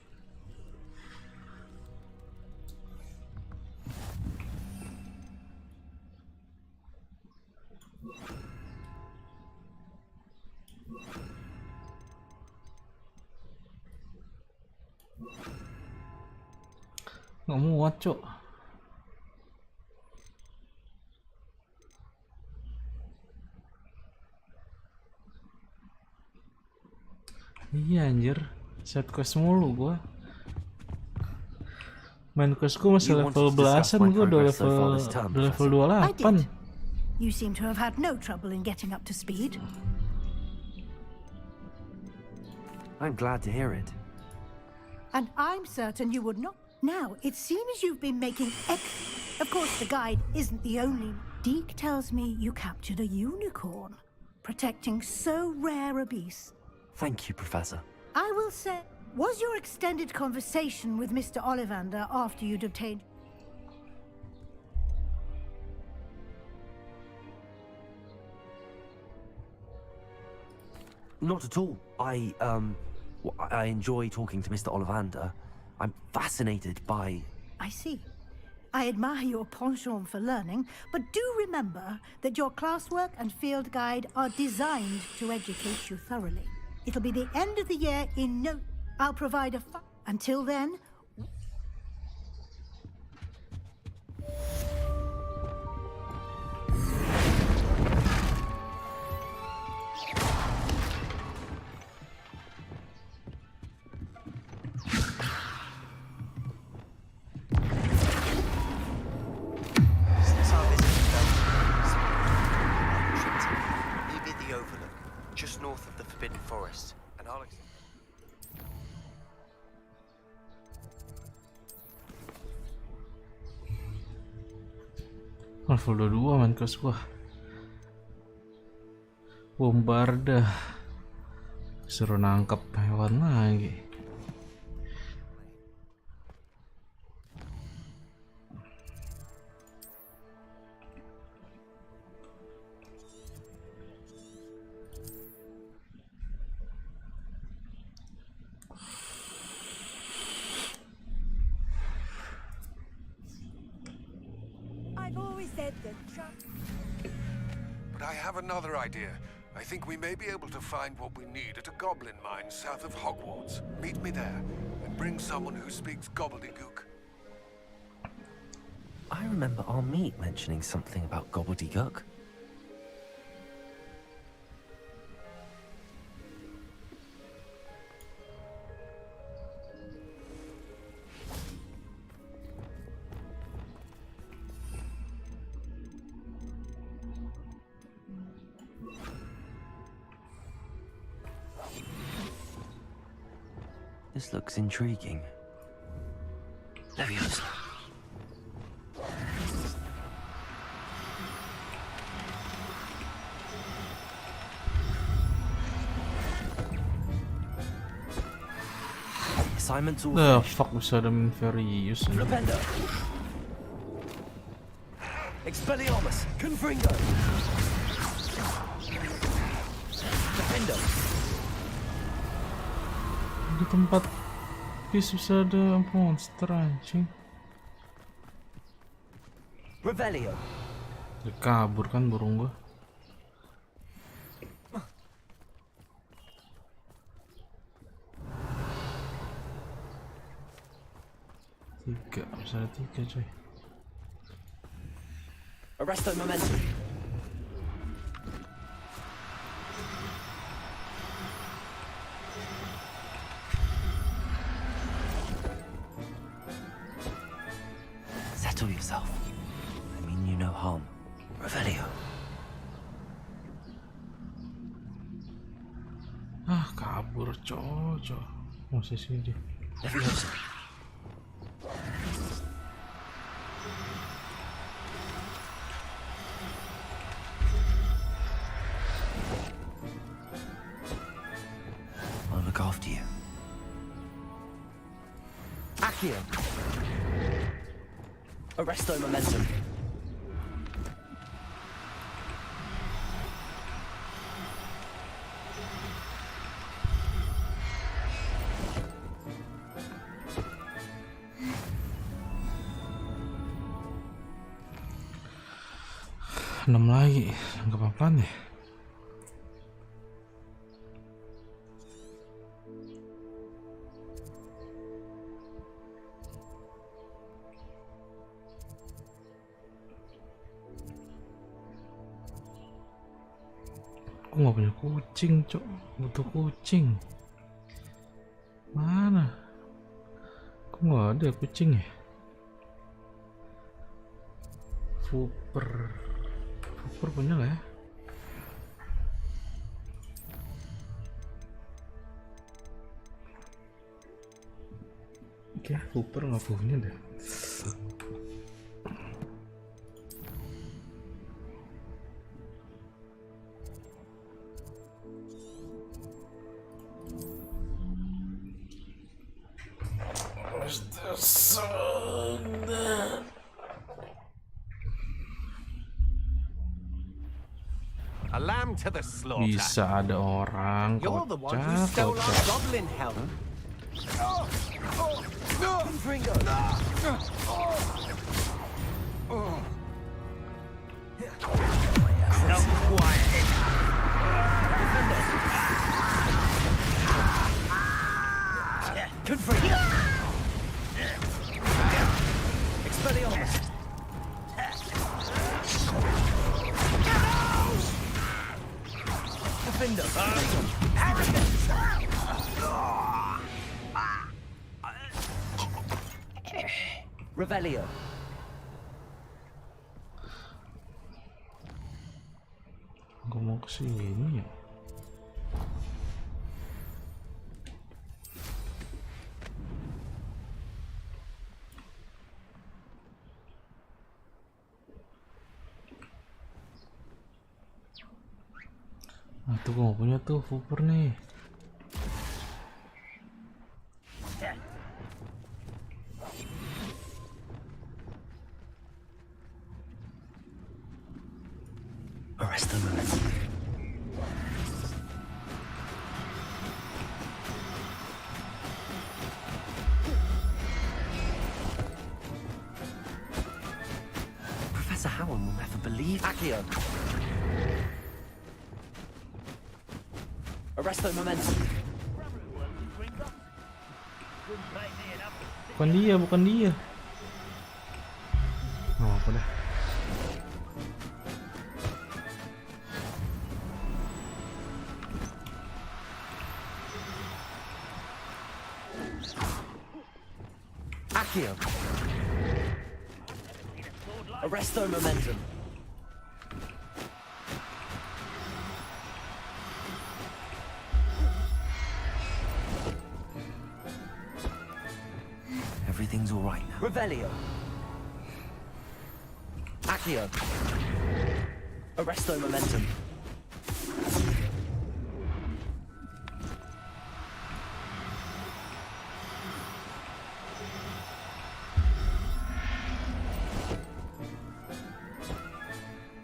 Nggak muat cok. Iya anjir, set quest mulu gua. Main quest gua masih level belasan, gua udah level 28. You seem to have had no trouble in getting up to speed. I'm glad to hear it. And I'm certain you would not. Now, it seems you've been making Of course, the guide isn't the only. Deke tells me you captured a unicorn, protecting so rare a beast. Thank you, Professor. I will say, was your extended conversation with Mr. Ollivander after you'd obtained... Not at all. I enjoy talking to Mr. Ollivander. I'm fascinated by... I see. I admire your penchant for learning, but do remember that your classwork and field guide are designed to educate you thoroughly. It'll be the end of the year in no... I'll provide a... Until then... Leave video Level 22 main kelas gua. Bombarda. Suruh nangkep hewan lagi. I've always said that But I have another idea. I think we may be able to find what we need at a goblin mine south of Hogwarts. Meet me there, and bring someone who speaks gobbledygook. I remember our meet mentioning something about gobbledygook. This looks intriguing. Leviosa. Assignments all The finished. fuck bisa ada Inferius ini? Flipendo. Expelliarmus. Confringo. Defendo. Di tempat bisa ada monster anjing. Revelio. Dia kabur kan burung gua. Tiga, bisa ada tiga coy. Arresto momentum. Settle yourself. I mean you no harm. Revelio. Ah, kabur cocok. Masih sini dia. Leviosa. I'll look after you. Accio. Arresto momentum. Enam lagi, nggak apa-apa nih. Aku nggak punya kucing, cok. Butuh kucing. Mana? Aku nggak ada kucing ya. Super punya lah ya. Oke, super nggak punya deh. Where's the sun? A lamb to the slaughter. Bisa ada orang You're the one who stole our goblin helm. Confringo. No quiet. Confringo. Expelliarmus. Defendo. Revelio. Gue mau kesini ya. Ah, tuh gue punya tuh Fooper nih. Arrest the momentum. Professor Howard will never believe. Accio! Arresto momentum. Bukan dia. Oh, apa dah. Accio! Arresto momentum. Everything's all right now. Revelio. Accio. Arresto momentum.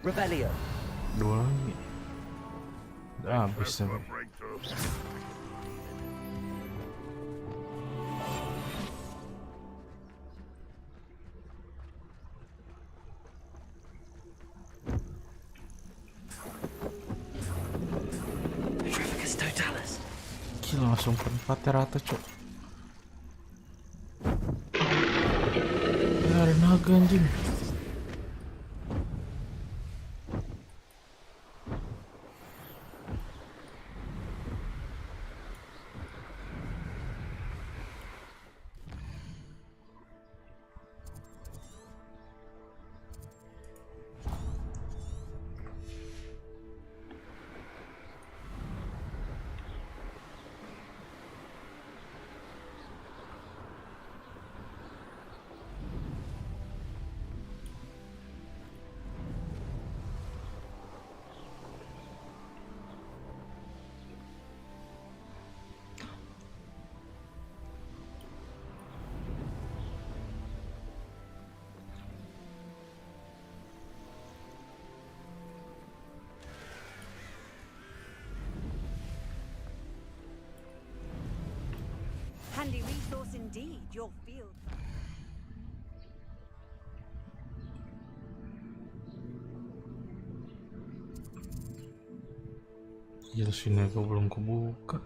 Revelio. Dua lagi. Udah habis tapi. Gila, langsung ke 400 cok. Ya ada naga anjing. Handy resource indeed, your field. Gila, sini aku belum kebuka.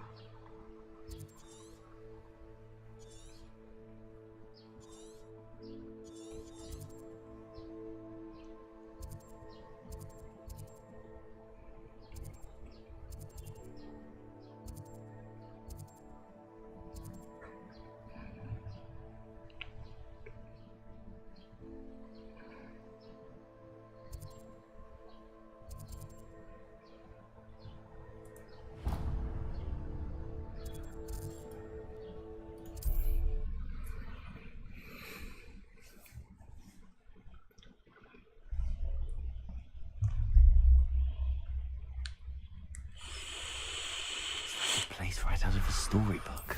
Place right out of a storybook.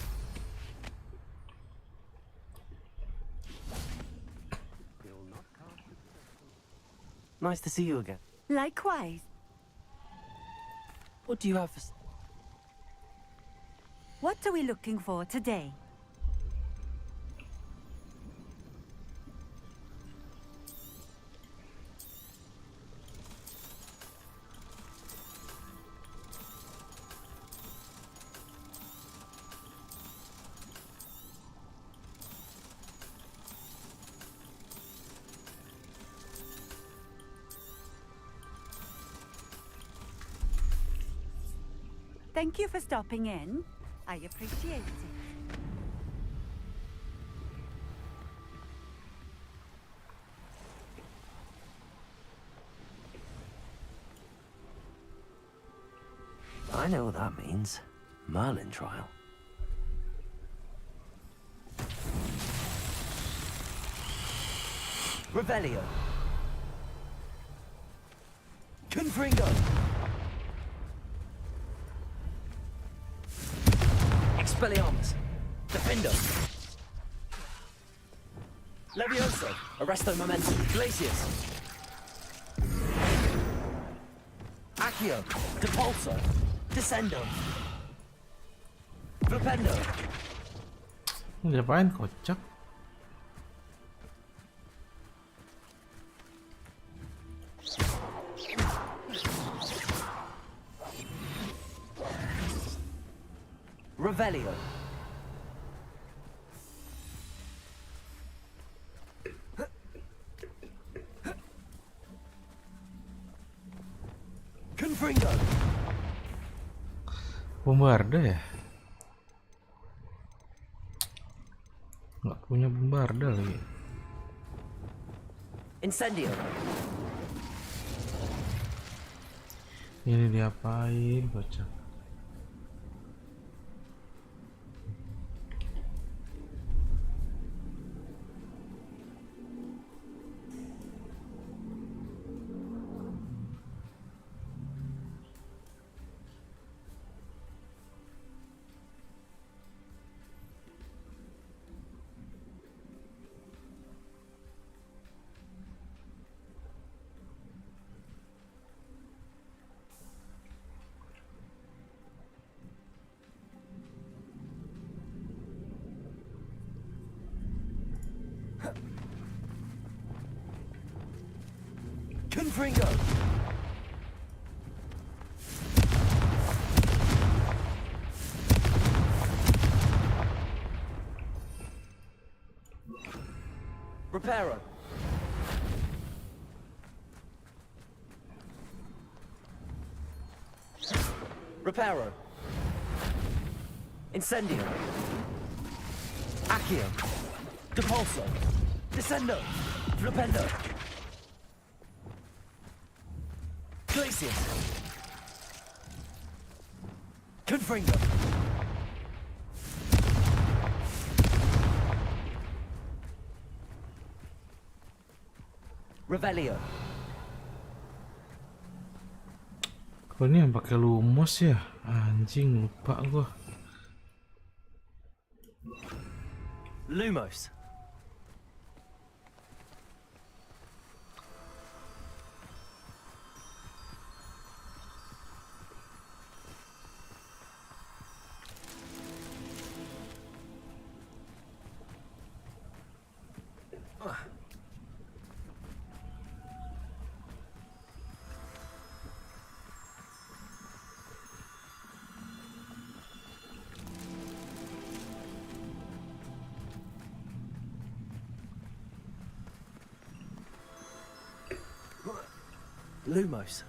Nice to see you again. Likewise. What do you have for... What are we looking for today? Thank you for stopping in. I appreciate it. I know what that means. Merlin trial. Revelio. Confringo. Expelliarmus! Defendo! Levioso! Arresto Momentum! Glacius! Accio! Depulso! Descendo! Flipendo! Ngapain kocak? Revelio! Confringo! Bombarda ya? Nggak punya bombarda lagi. Incendio! Ini diapain kocak? Confringo! Reparo! Reparo! Incendio! Accio! Depulso! Descendo! Flipendo! Glacius! Confringo! Revelio! Kok ini yang pakai lumos ya? Anjing, lupa gua. Lumos! Lumos.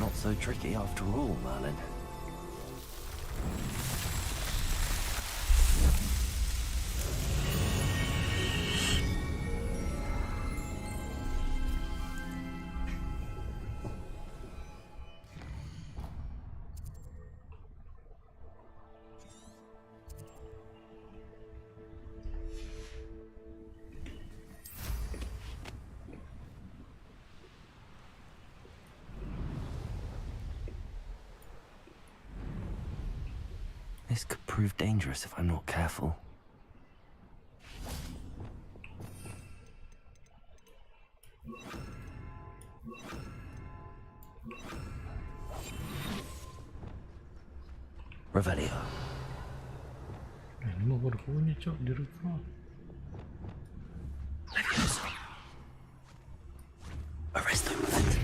Not so tricky after all, Merlin. This could prove dangerous if I'm not careful. Revelio. Ini mau berpunya cok di rooftop. Levioso. Arresto Momentum.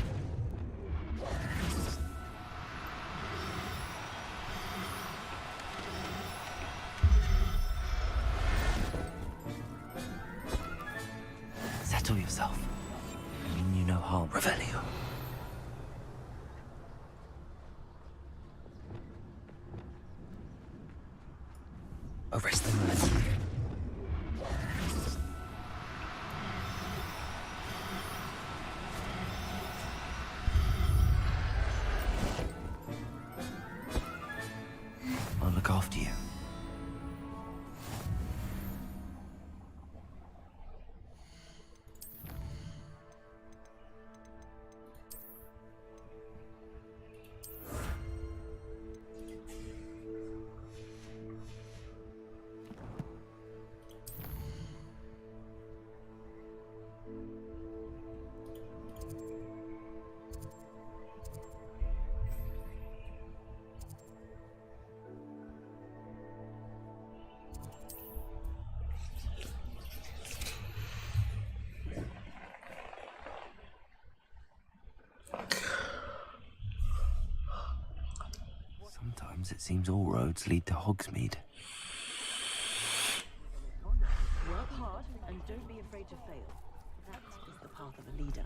Settle yourself. I mean you no harm. Revelio. Arrest the Momentum. I'll look after you. Sometimes it seems all roads lead to Hogsmeade. Work hard and don't be afraid to fail. That is the path of a leader.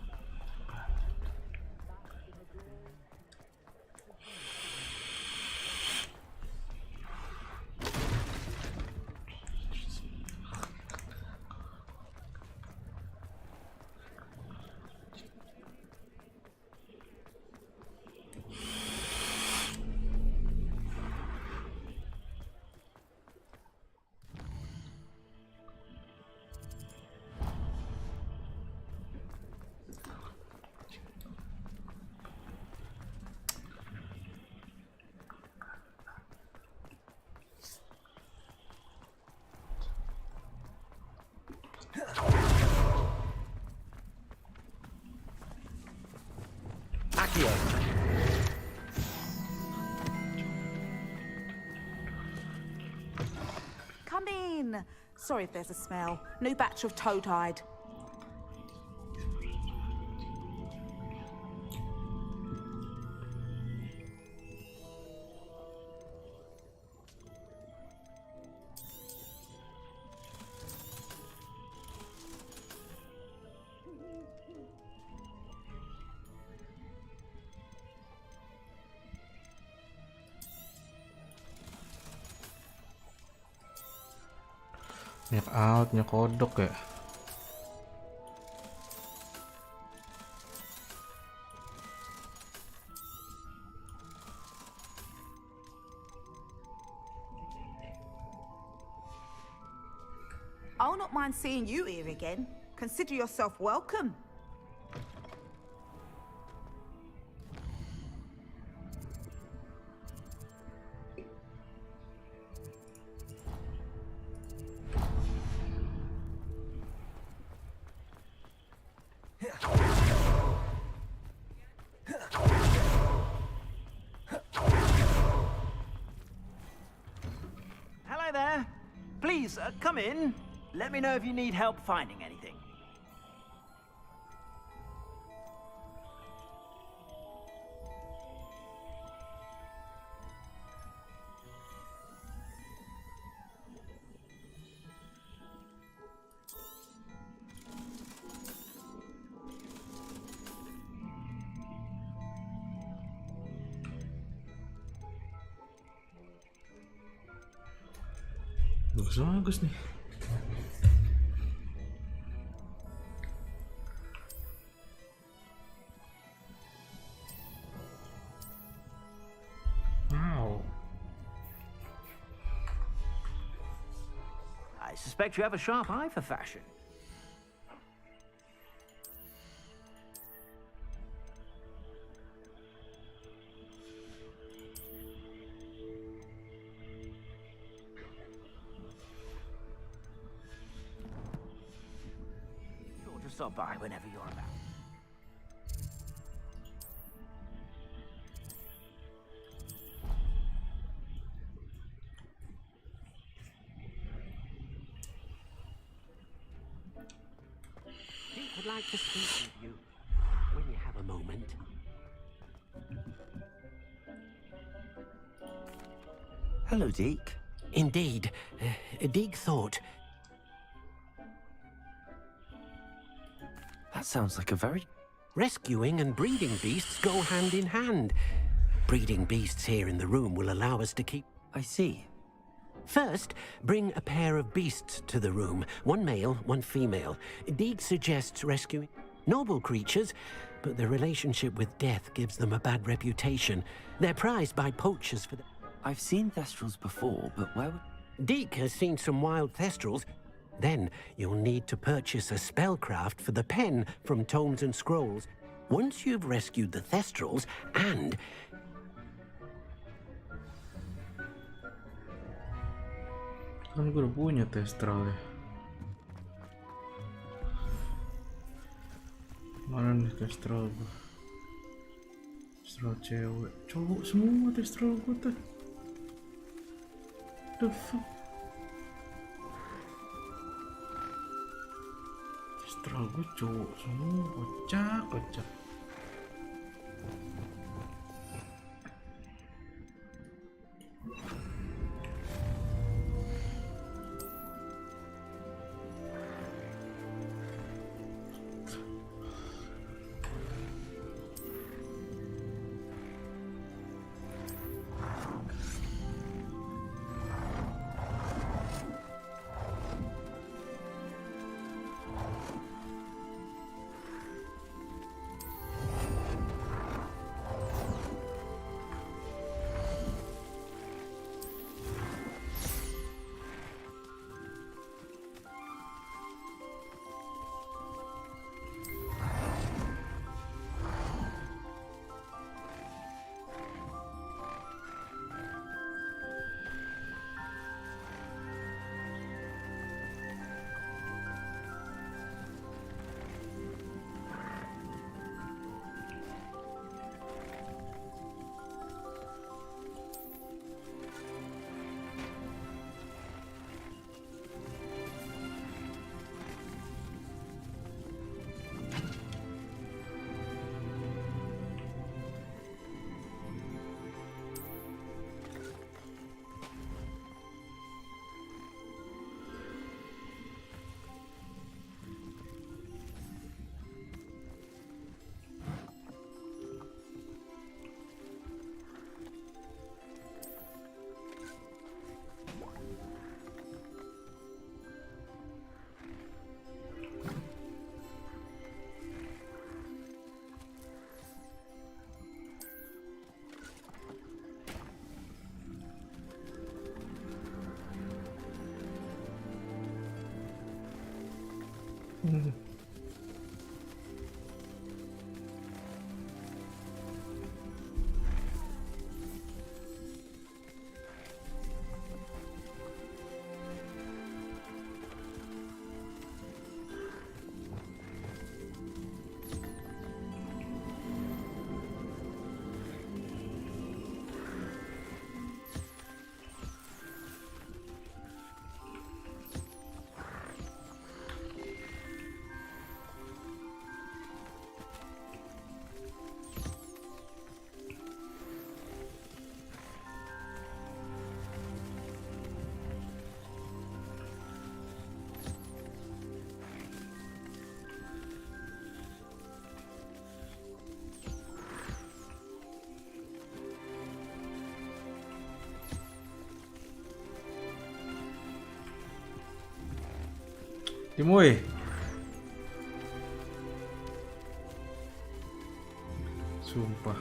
Come in. Sorry if there's a smell. New batch of toad-hide. Nyak out, nyak kodok ya. I'll not mind seeing you here again. Consider yourself welcome. Hello there. Please, come in. Let me know if you need help finding anything. Bagus nih. Wow. I suspect you have a sharp eye for fashion. Sure to stop by whenever you're about. I'd like to speak with you when you have a moment. Hello, Deke. Indeed. Deek thought... That sounds like a very... Rescuing and breeding beasts go hand in hand. Breeding beasts here in the room will allow us to keep... I see. First, bring a pair of beasts to the room. One male, one female. Deek suggests rescuing noble creatures, but their relationship with death gives them a bad reputation. They're prized by poachers for the... I've seen Thestrals before, but where would... Deek has seen some wild Thestrals. Then you'll need to purchase a spellcraft for the pen from Tomes and Scrolls. Once you've rescued the Thestrals and... Kan gue udah punya Testral ya. Mana nih Testral gue? Testral cewek, cowok semua Testral gue tuh. The fuck? Testral gue cowok semua, kocak. Tim woi. Sumpah.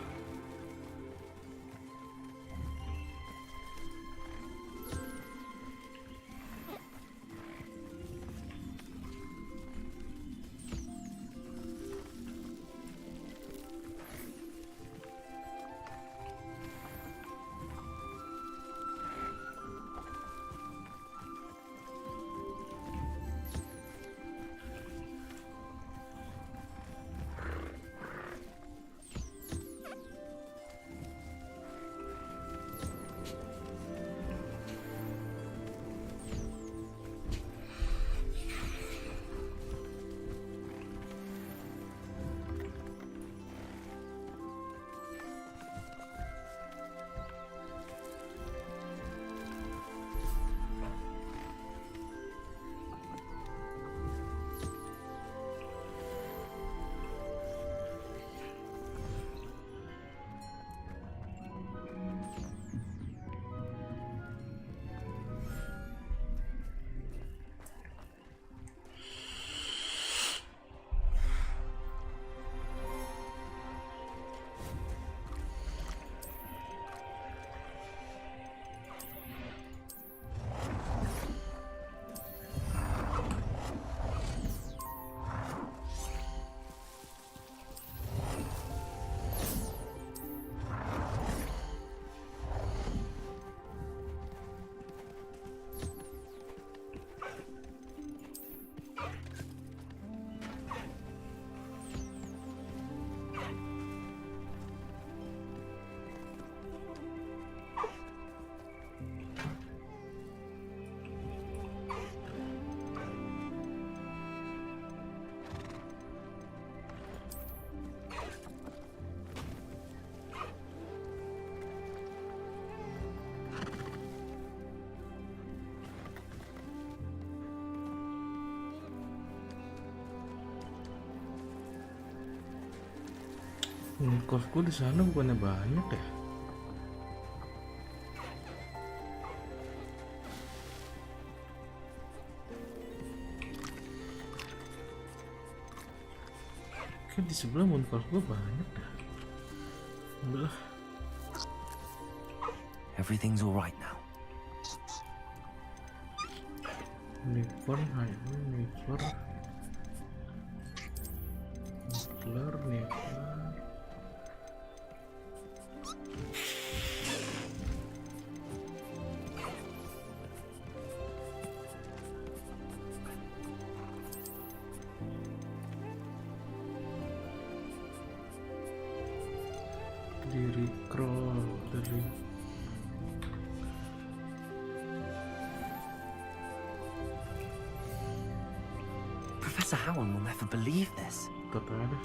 Kosku di sana bukannya banyak ya? Kayak di sebelah monkos gue banyak dah. Ambil lah. Everything's all right now. Nipper, nipper, nipper. Dari scroll dari Professor Howard will never believe this. Total ada.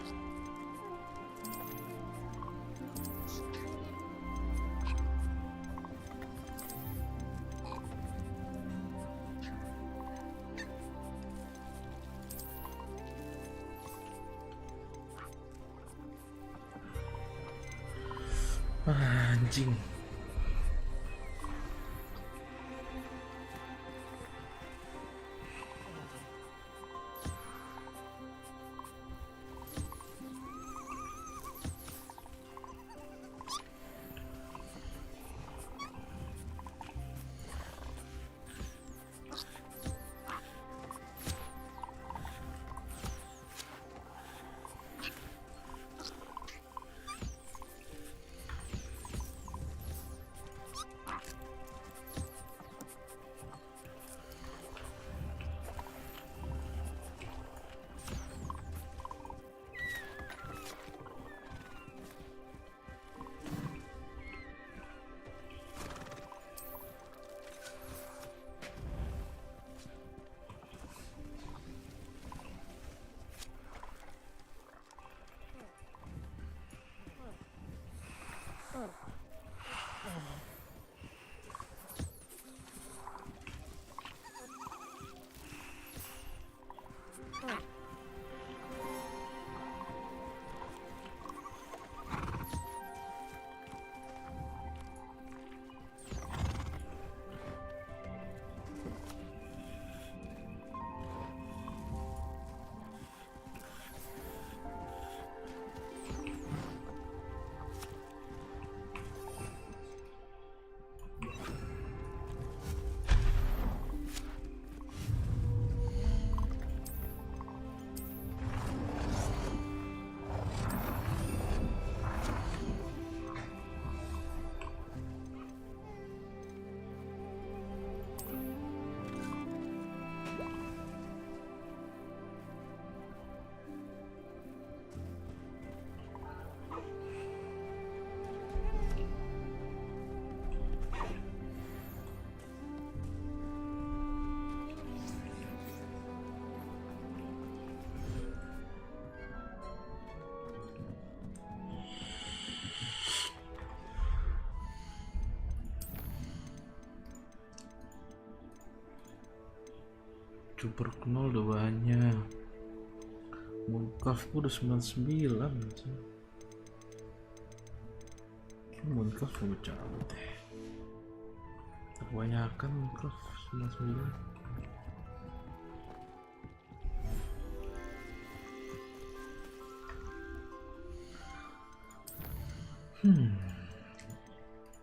Anjing. Jumper Knoll udah banyak. Mooncalf udah 99 aja. Mooncalf mau cabut deh. Kebanyakan Mooncalf 99.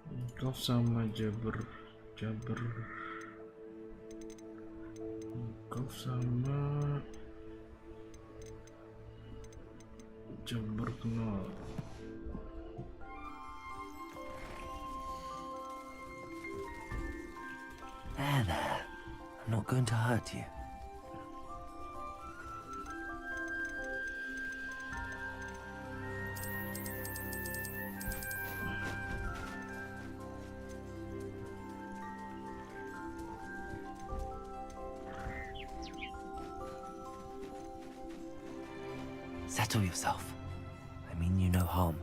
Mooncalf sama Jabber. Mooncalf sama Jumper Knoll. There. I'm not going to hurt you. Settle yourself. I mean you no harm.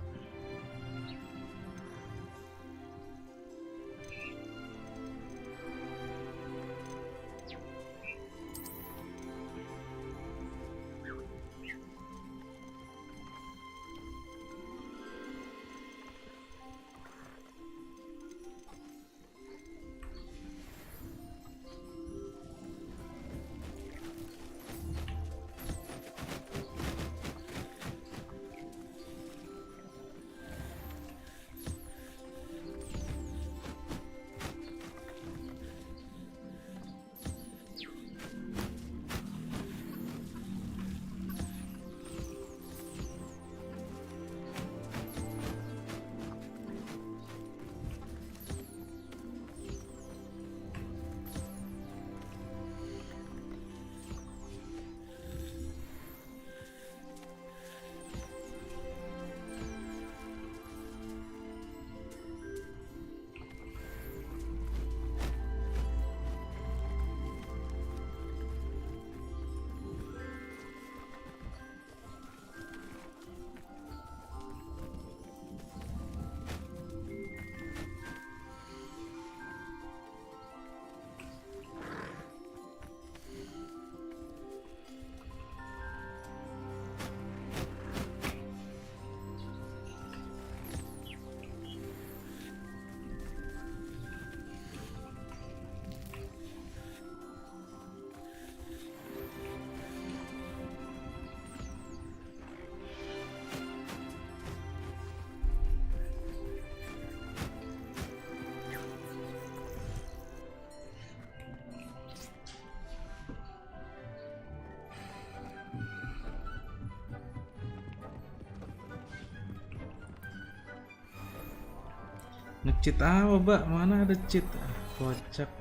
Nge-cheat apa, Mbak? Mana ada cheat? Kocak.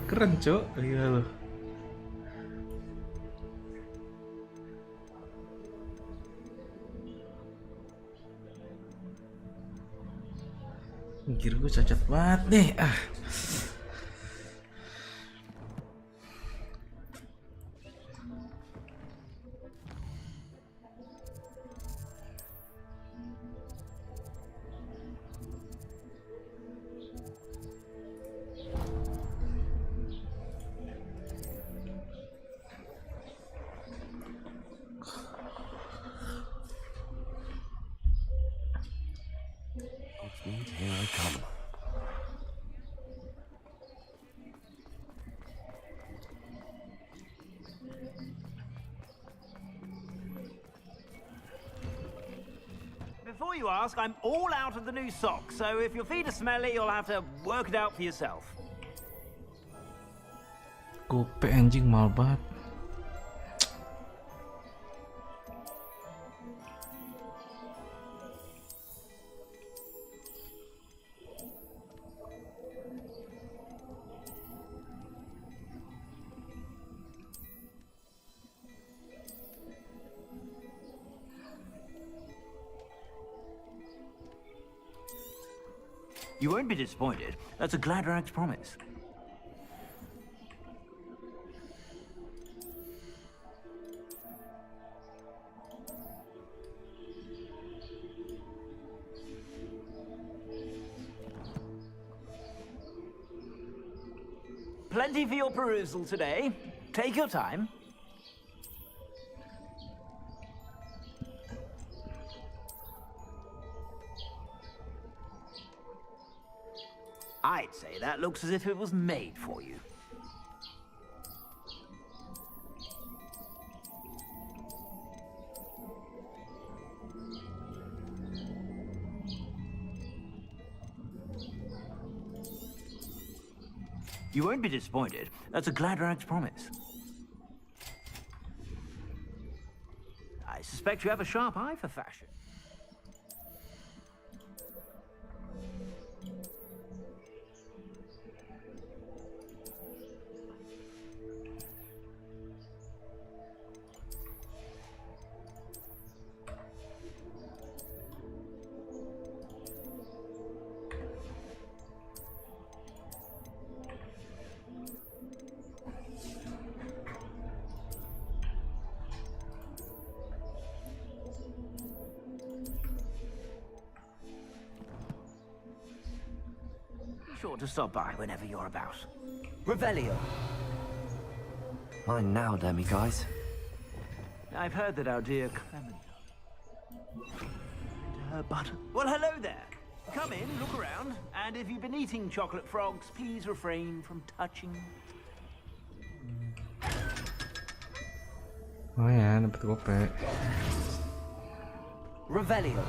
Keren, Cok. Iya loh. Mikir gue cacat banget deh. Godspeed, here I come. Before you ask, I'm all out of the new socks, so if your feet are smelly, you'll have to work it out for yourself. Gope anjing mahal banget. You won't be disappointed. That's a Gladrag's promise. Plenty for your perusal today. Take your time. I'd say that looks as if it was made for you. You won't be disappointed. That's a Gladrag's promise. I suspect you have a sharp eye for fashion. Sure to stop by whenever you're about. Revelio. Mine now, demi-guys. I've heard that our dear Clement... her butter... Well, hello there. Come in, look around, and if you've been eating chocolate frogs, please refrain from touching. Oh ya, dapat gope. Revelio.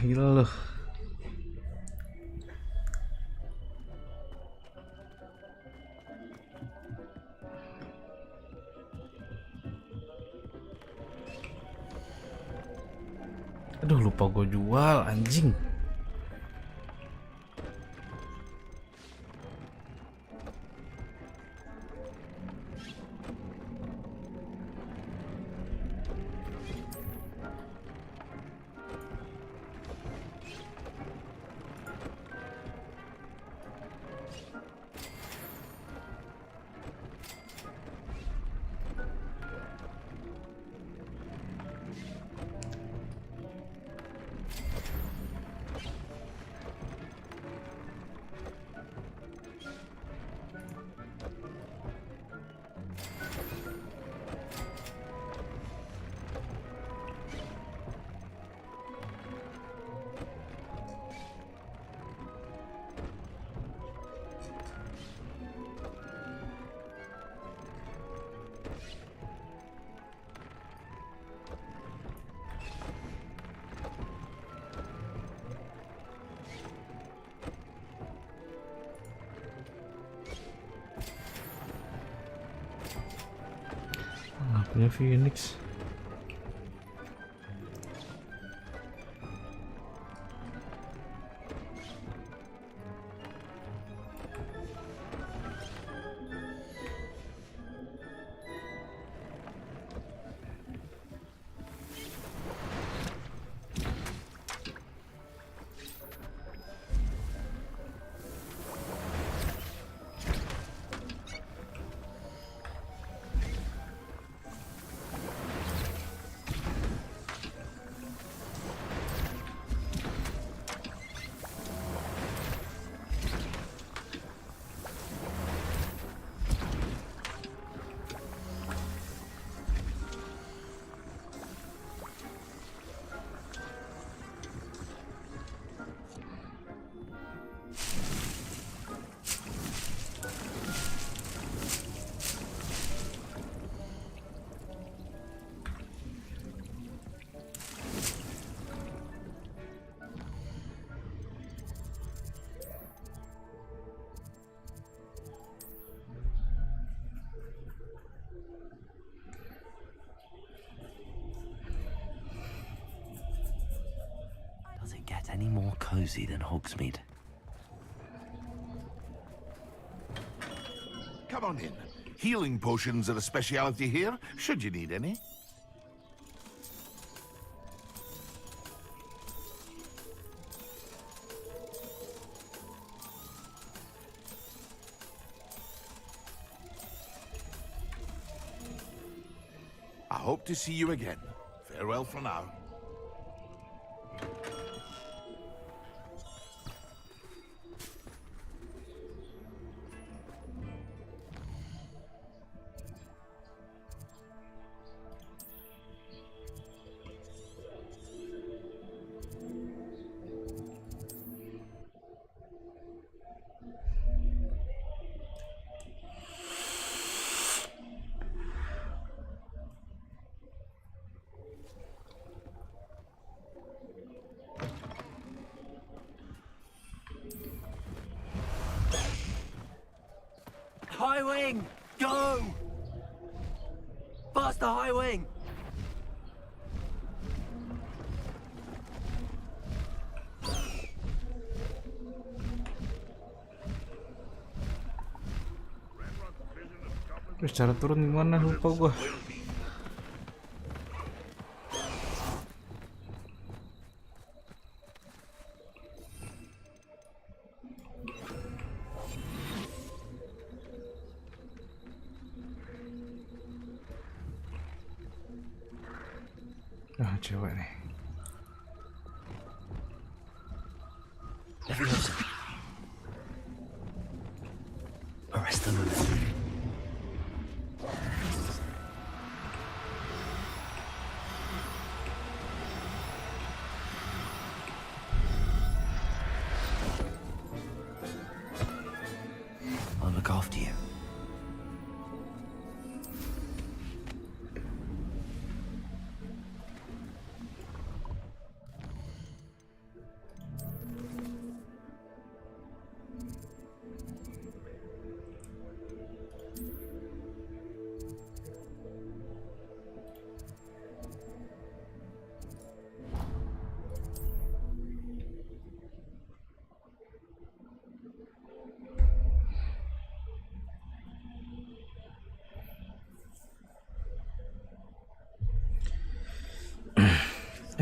Gila loh. Aduh, lupa gue jual, anjing. Punya Phoenix. Does it get any more cozy than Hogsmeade? Come on in. Healing potions are a speciality here, should you need any. I hope to see you again. Farewell for now. High wing! Go! Faster, high wing! Terus cara turun gimana, lupa gua. Ah, cewek nih. Leviosa. Arrest the movement. I'll look after you.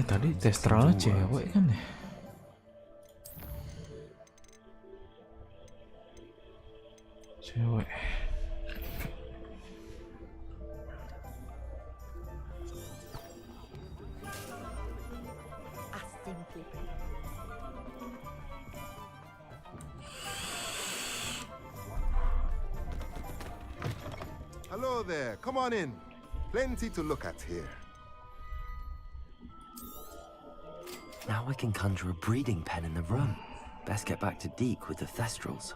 Tadi testralnya cewek kan ya? Cewek. Hello there, come on in. Plenty to look at here. Now I can conjure a breeding pen in the room. Best get back to Deke with the Thestrals.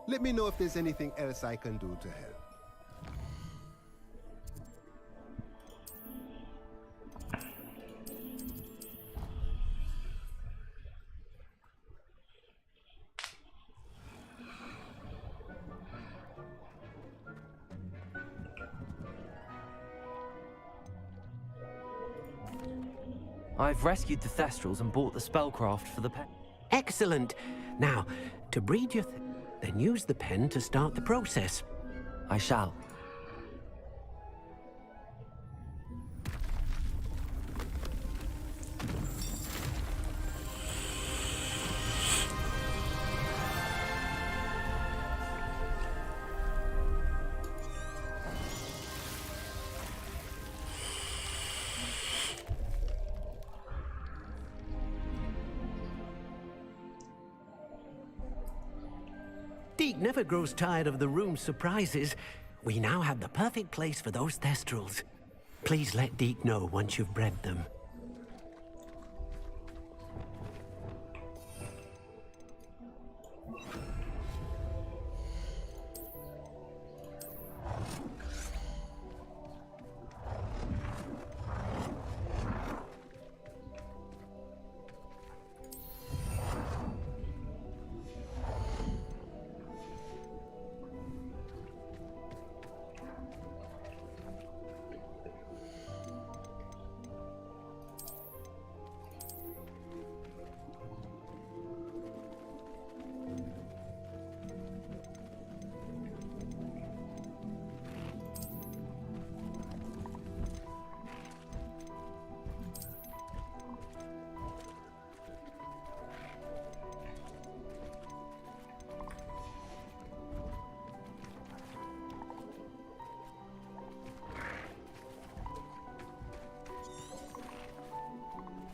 Let me know if there's anything else I can do to help. I've rescued the Thestrals and bought the spellcraft for the pen. Excellent. Now, to breed your then use the pen to start the process. I shall. Deke never grows tired of the room's surprises. We now have the perfect place for those Thestrals. Please let Deke know once you've bred them.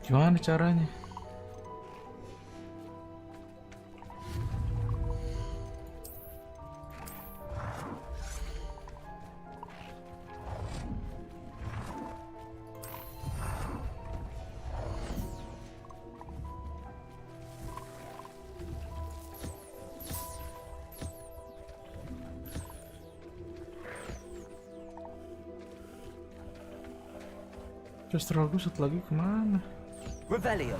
Gimana caranya? Terus terlalu satu lagi kemana? Revelio.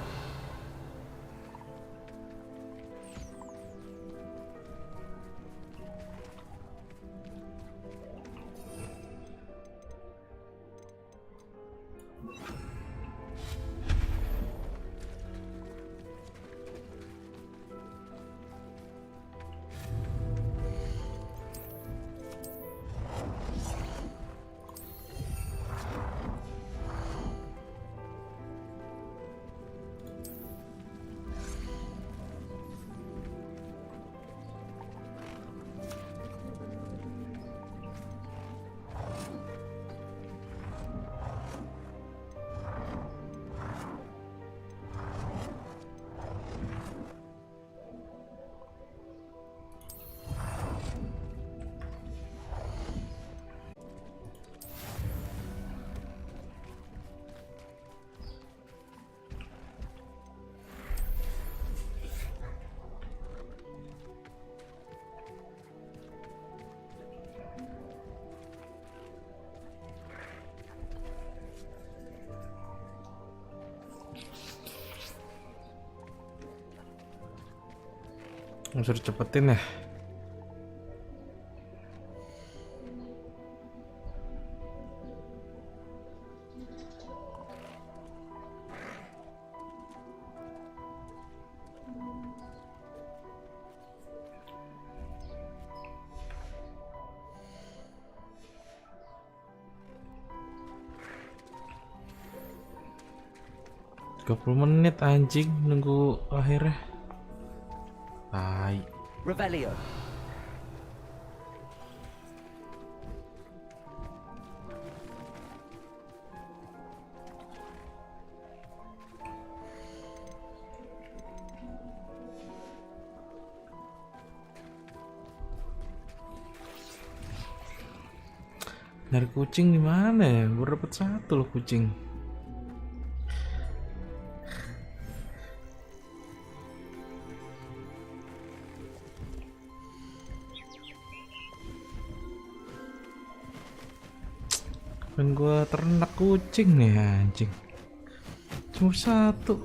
Harus dicepetin ya. Menit anjing nunggu akhirnya. Tai. Revelio. Dari kucing di mana ya? Baru dapat satu loh kucing. Dan gua ternak kucing nih anjing. Cuma satu.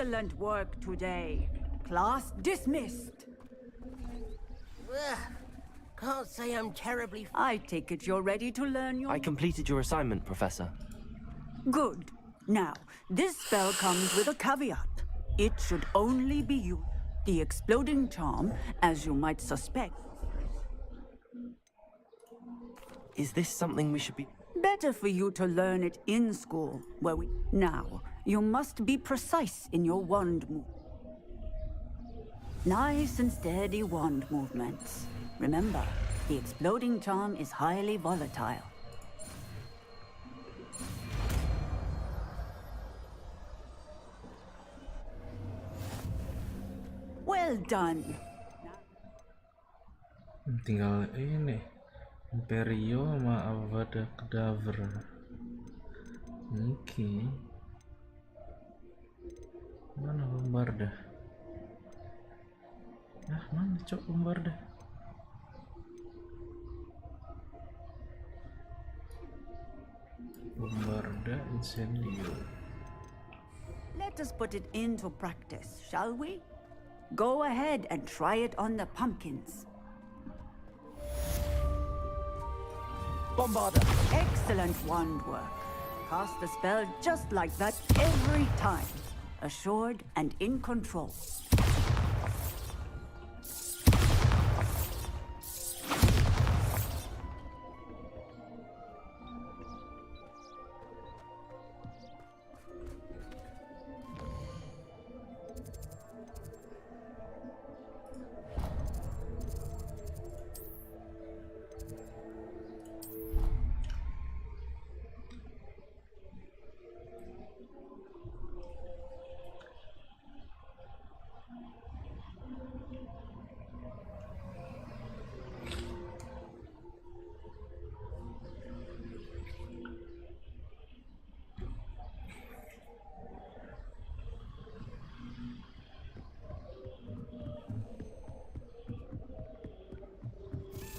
Excellent work today. Class dismissed. Ugh, can't say I'm terribly... I take it you're ready to learn your... I completed your assignment, Professor. Good. Now, this spell comes with a caveat. It should only be used. The exploding charm, as you might suspect. Is this something we should be... Better for you to learn it in school, where we... Now, you must be precise in your wand move. Nice and steady wand movements. Remember, the exploding charm is highly volatile. Well done. Tinggal ini Imperio sama Avada Kedavra. Oke. Mana Bombarda? Mana cok Bombarda? Bombarda Incendio. Let us put it into practice, shall we? Go ahead and try it on the pumpkins. Bombarda! Excellent wand work. Cast the spell just like that every time. Assured and in control.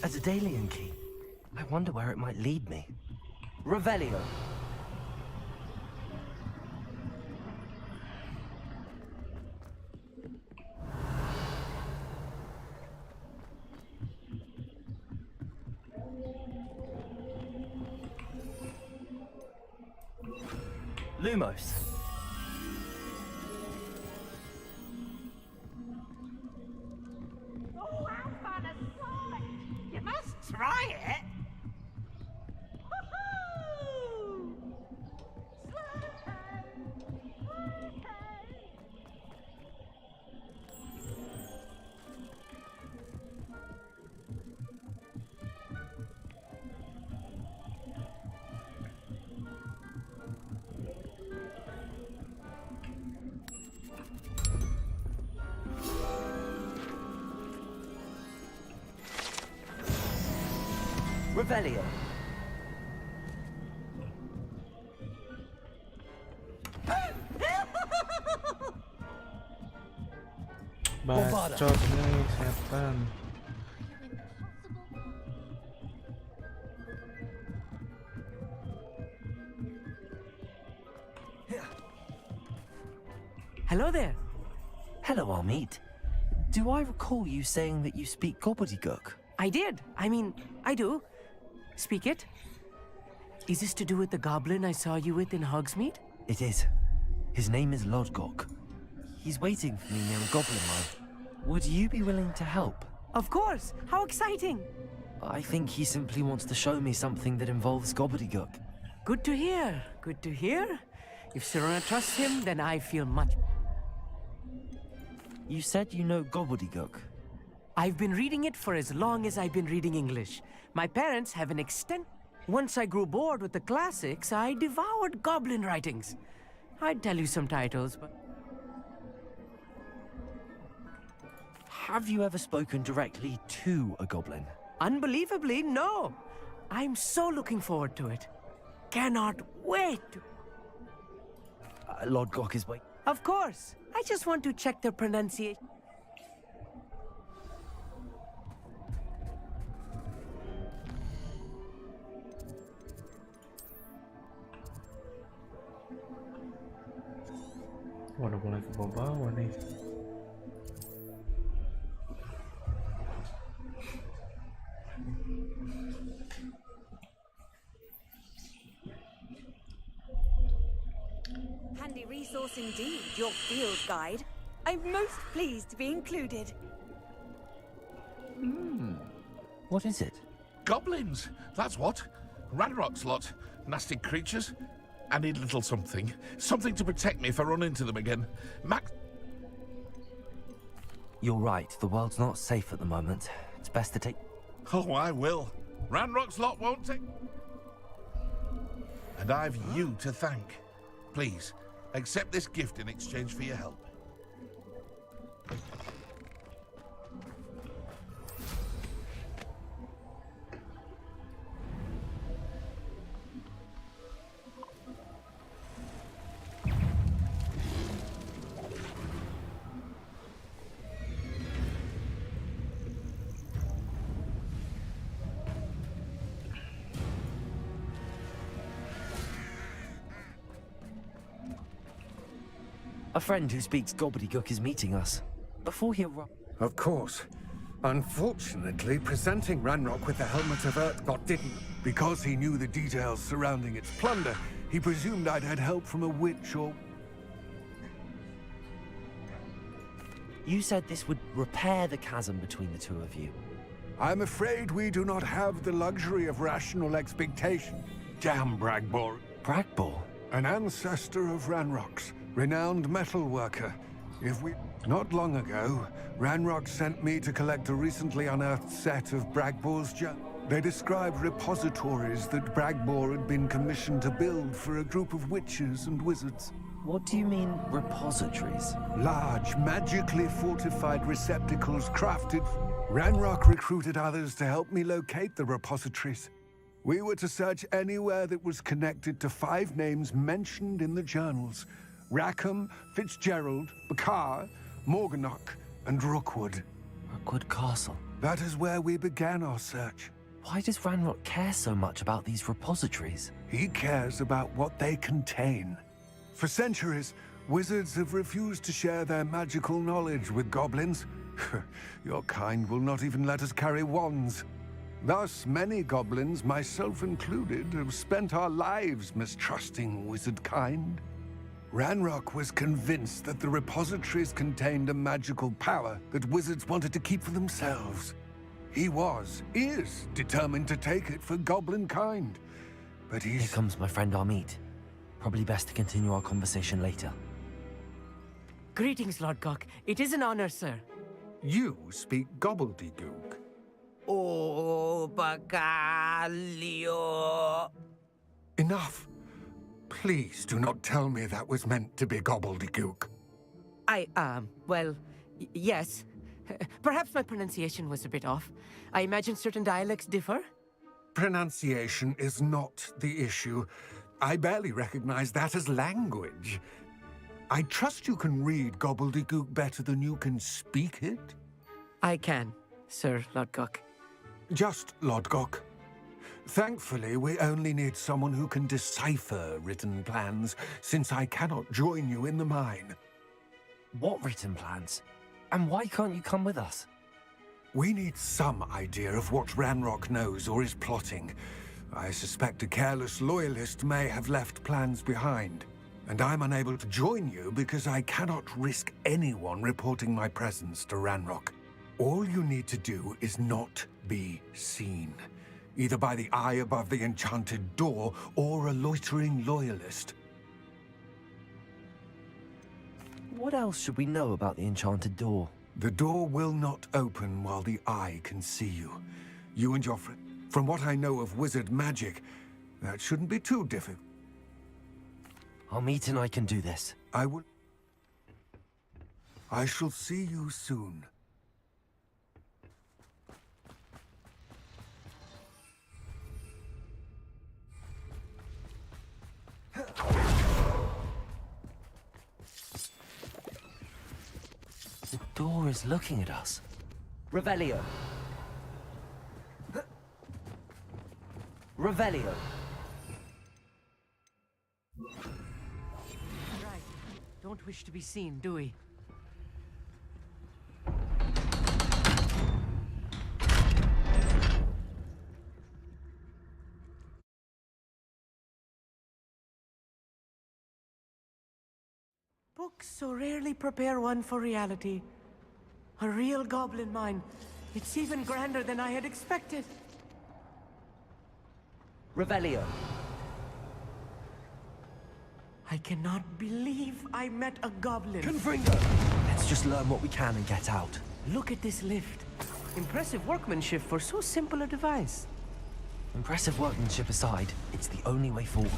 A Daedalian key. I wonder where it might lead me. Revelio. Lumos. Oh, how fun a slide! You must try it! Woohoo! Revelio. Bacot nih setan. Hello there. Hello, Amit. Do I recall you saying that you speak gobbledygook? I did. I mean, I do. Speak it. Is this to do with the goblin I saw you with in Hogsmeade? It is. His name is Lodgok. He's waiting for me near a goblin mine. Would you be willing to help? Of course. How exciting. I think he simply wants to show me something that involves gobbledygook. Good to hear. Good to hear. If Sirona trusts him, then I feel much... You said you know gobbledygook. I've been reading it for as long as I've been reading English. My parents have an Once I grew bored with the classics, I devoured goblin writings. I'd tell you some titles, but... Have you ever spoken directly to a goblin? Unbelievably, no. I'm so looking forward to it. Cannot wait. Lodgok is waiting. Of course. I just want to check their pronunciation. Wah, udah mulai ke bawah nih. Handy resource indeed, your field guide. I'm most pleased to be included. What is it? Goblins, that's what. Ranrock's lot. Nasty creatures. I need a little something. Something to protect me if I run into them again. Max... You're right, the world's not safe at the moment. It's best to take... Oh, I will. Ranrock's lot won't take... And I've you to thank. Please, accept this gift in exchange for your help. A friend who speaks gobbledygook is meeting us. Before he arrives... Of course. Unfortunately, presenting Ranrock with the Helmet of Earthgod didn't. Because he knew the details surrounding its plunder, he presumed I'd had help from a witch or... You said this would repair the chasm between the two of you. I'm afraid we do not have the luxury of rational expectation. Damn Bragbor. Bragbor? An ancestor of Ranrock's, renowned metal worker. Not long ago, Ranrock sent me to collect a recently unearthed set of Bragbor's They described repositories that Bragbor had been commissioned to build for a group of witches and wizards. What do you mean, repositories? Large, magically fortified receptacles crafted. Ranrock recruited others to help me locate the repositories. We were to search anywhere that was connected to 5 names mentioned in the journals. Rackham, Fitzgerald, Bakar, Morganach, and Rookwood. Rookwood Castle? That is where we began our search. Why does Ranrock care so much about these repositories? He cares about what they contain. For centuries, wizards have refused to share their magical knowledge with goblins. Your kind will not even let us carry wands. Thus, many goblins, myself included, have spent our lives mistrusting wizard kind. Ranrock was convinced that the repositories contained a magical power that wizards wanted to keep for themselves. He is determined to take it for goblin kind. But Here comes my friend Amit. Probably best to continue our conversation later. Greetings, Lord Cock. It is an honor, sir. You speak gobbledygook. Oh, Bacalio. Enough. Please do not tell me that was meant to be gobbledygook. Well, yes. Perhaps my pronunciation was a bit off. I imagine certain dialects differ? Pronunciation is not the issue. I barely recognize that as language. I trust you can read gobbledygook better than you can speak it? I can, Sir Lodgok. Just Lodgok. Thankfully, we only need someone who can decipher written plans, since I cannot join you in the mine. What written plans? And why can't you come with us? We need some idea of what Ranrock knows or is plotting. I suspect a careless loyalist may have left plans behind. And I'm unable to join you because I cannot risk anyone reporting my presence to Ranrock. All you need to do is not be seen. Either by the eye above the enchanted door, or a loitering loyalist. What else should we know about the enchanted door? The door will not open while the eye can see you. You and your friend. From what I know of wizard magic, that shouldn't be too difficult. Amit and I can do this. I shall see you soon. The door is looking at us. Revelio. Revelio. Right. Don't wish to be seen, do we? Books so rarely prepare one for reality. A real goblin mine. It's even grander than I had expected. Revelio. I cannot believe I met a goblin. Confringo! Let's just learn what we can and get out. Look at this lift. Impressive workmanship for so simple a device. Impressive workmanship aside, it's the only way forward.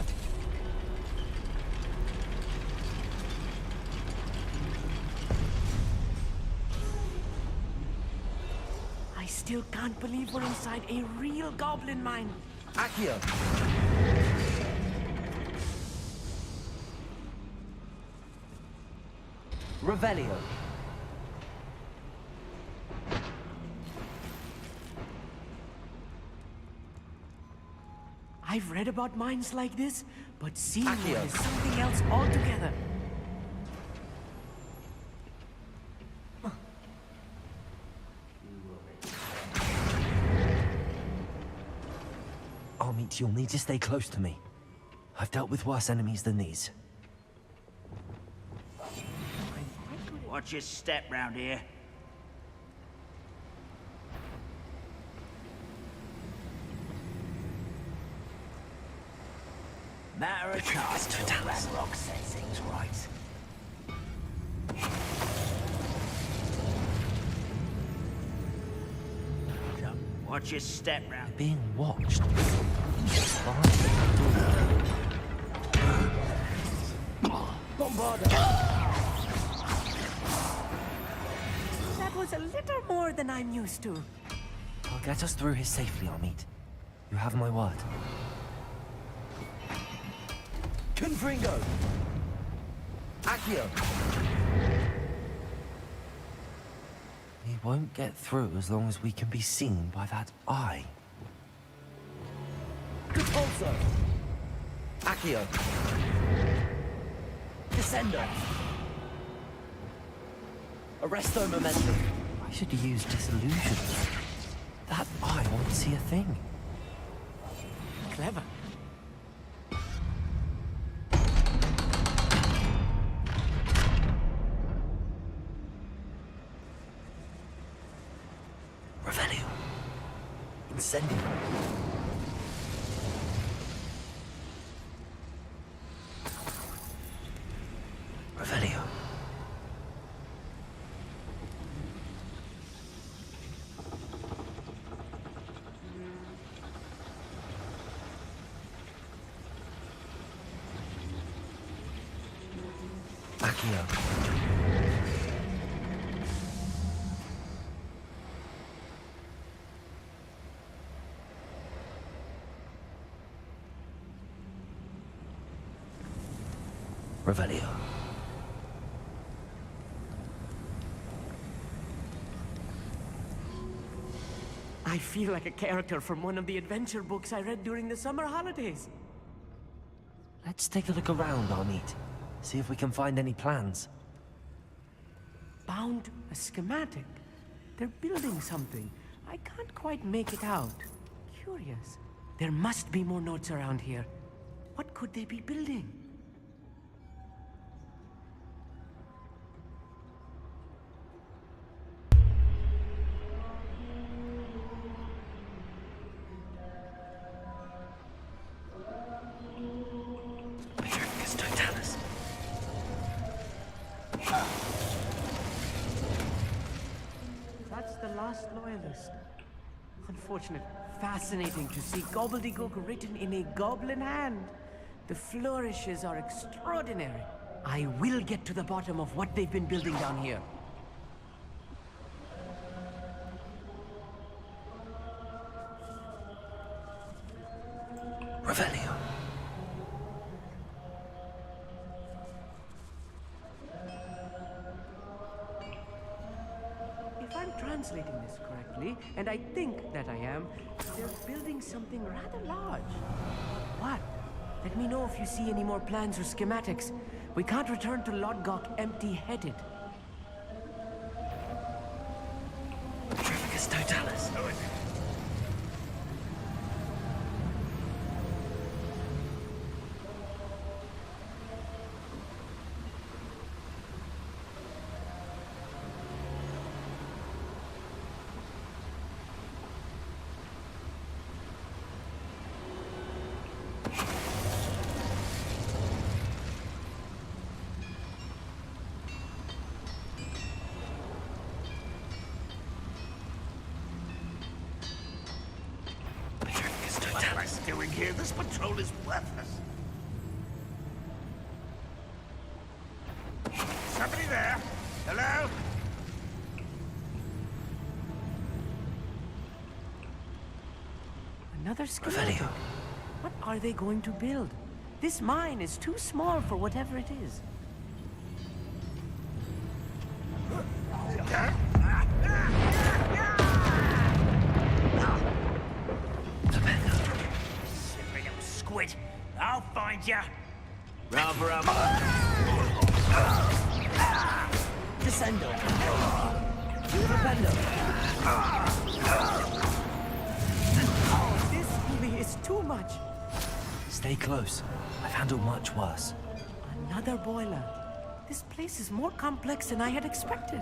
I still can't believe we're inside a real goblin mine. Accio! Revelio. I've read about mines like this, but seeing Accio. one is something else altogether. Amit, you'll need to stay close to me. I've dealt with worse enemies than these. Watch your step round here. Matter of time till Ranrock sets things right. Watch your step round. Being watched. Bombarda! That was a little more than I'm used to. I'll get us through here safely, Amit. You have my word. Confringo! Accio! We won't get through as long as we can be seen by that eye. Repulso! Accio! Descendo! Arresto momentum! I should use disillusion. That eye won't see a thing. Clever. Revelio. Incendio. Revelio. Accio. Revelio. I feel like a character from one of the adventure books I read during the summer holidays. Let's take a look around, Amit. See if we can find any plans. Bound a schematic. They're building something. I can't quite make it out. Curious. There must be more notes around here. What could they be building? That's the last loyalist. Unfortunate. Fascinating to see gobbledygook written in a goblin hand. The flourishes are extraordinary. I will get to the bottom of what they've been building down here. Revelio. If I'm translating this correctly, and I think that I am, they're building something rather large. What? Let me know if you see any more plans or schematics. We can't return to Lodgok empty-headed. Trafficus Totalis. Who is it? What am I doing here? This patrol is worthless. Somebody there? Hello? Another skeleton. What are they going to build? This mine is too small for whatever it is. Silly little squid. I'll find ya. Descendo. Rependo. Oh, this really is too much. Stay close. I've handled much worse. Another boiler. This place is more complex than I had expected.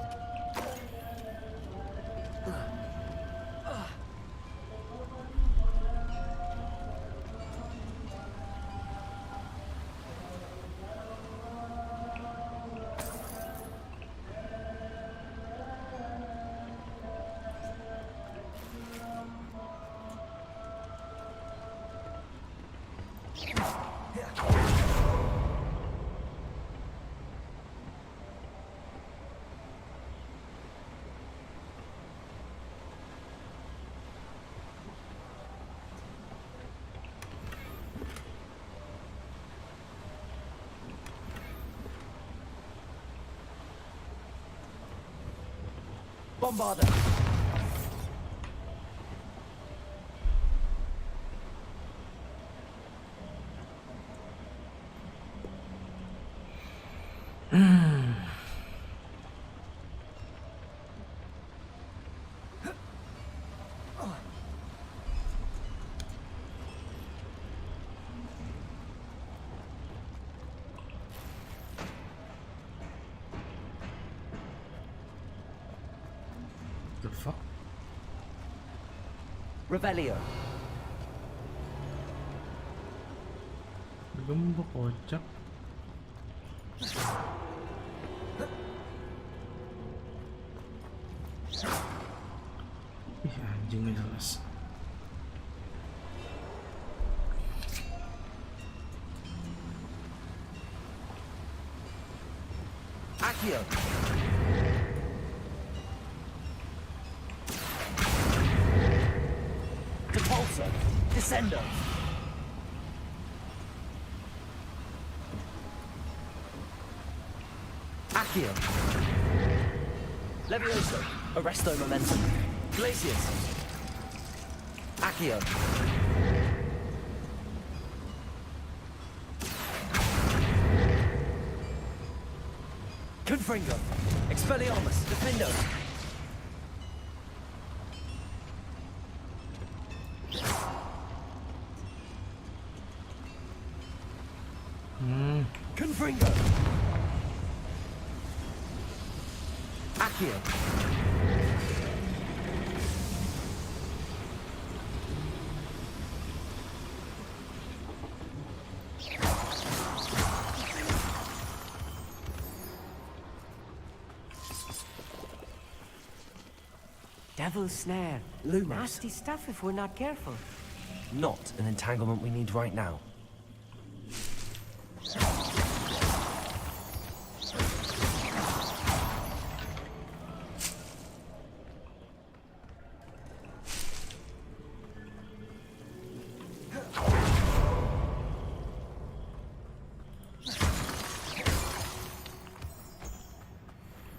Bombarder. The fuck? Revelio. Gembok kocak. Ih, anjing gak jelas. Accio. Depulso. Descendo. Accio. Levioso. Arresto momentum. Glacius. Accio. Confringo. Expelliarmus. Defendo. Confringo. Accio. Devil's snare. Lumos. Nasty stuff if we're not careful. Not an entanglement we need right now.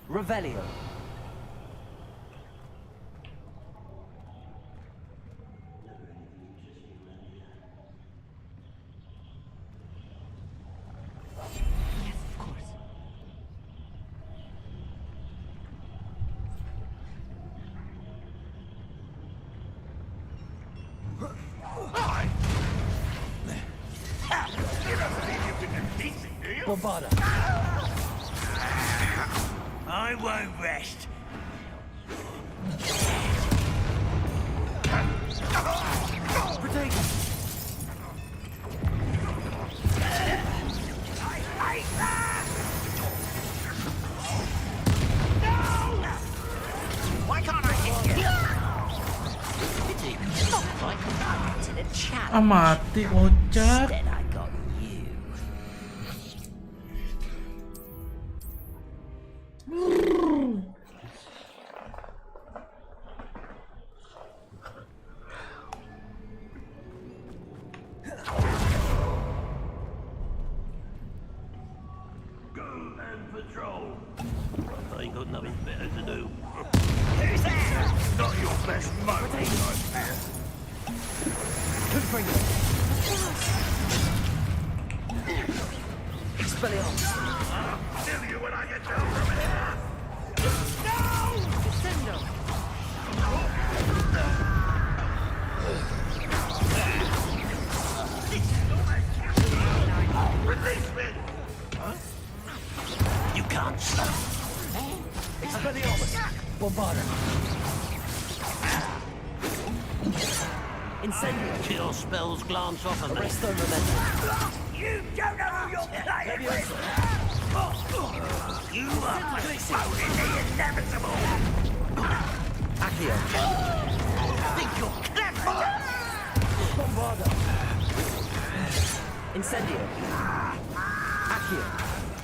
Revelio. Yes, of Bombarda. I won't rest. Protego. Why can't I hit you? I wanted a challenge. Ah, mati bocah. Instead I got you. Go and patrol. I ain't got nothing better to do. Who's there? Not your best moment, I fear. Expelliarmus. Kill you when I get down from here. Descendo. Release me! You can't stop. Expelliarmus. Bombarda. Incendio. Chill spells glance off of me. Resto momentum. You don't know who you're playing with. You are postponing the inevitable. Accio. Think you're clever? Bombarda. Incendio. Accio.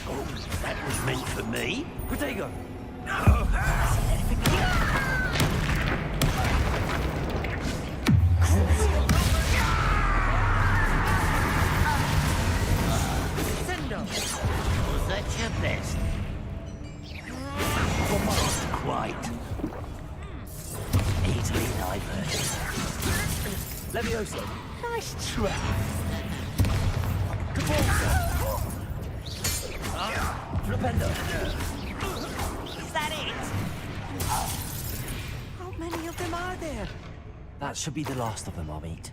Oh, that was meant for me. Protego. Was that your best? Not quite. Easily diverted. Levioso. Nice try. Cabalza. Flipendo. Is that it? How many of them are there? That should be the last of them, I'll meet.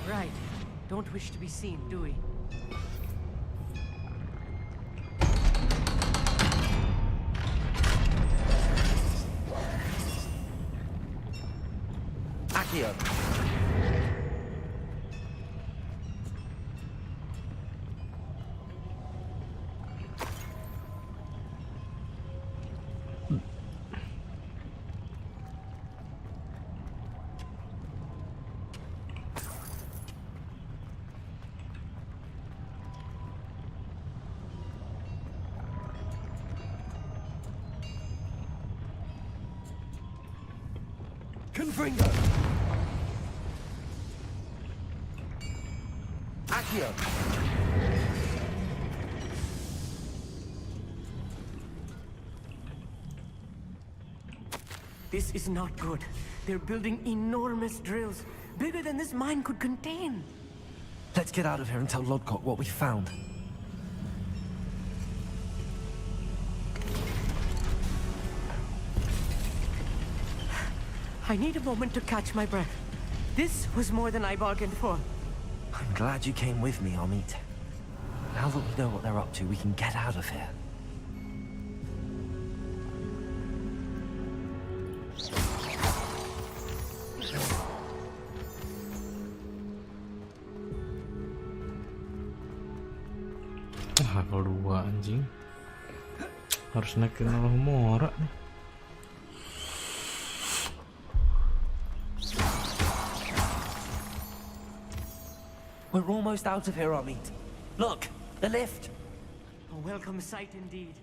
Right. Don't wish to be seen, do we? Accio. Confringo. Accio. This is not good. They're building enormous drills, bigger than this mine could contain. Let's get out of here and tell Lodcock what we found. I need a moment to catch my breath. This was more than I bargained for. I'm glad you came with me, Amit. Now that we know what they're up to, we can get out of here. Level 2 anjing. Harus naikin level Mora nih. We're almost out of here, Amit. Look, the lift. A welcome sight indeed.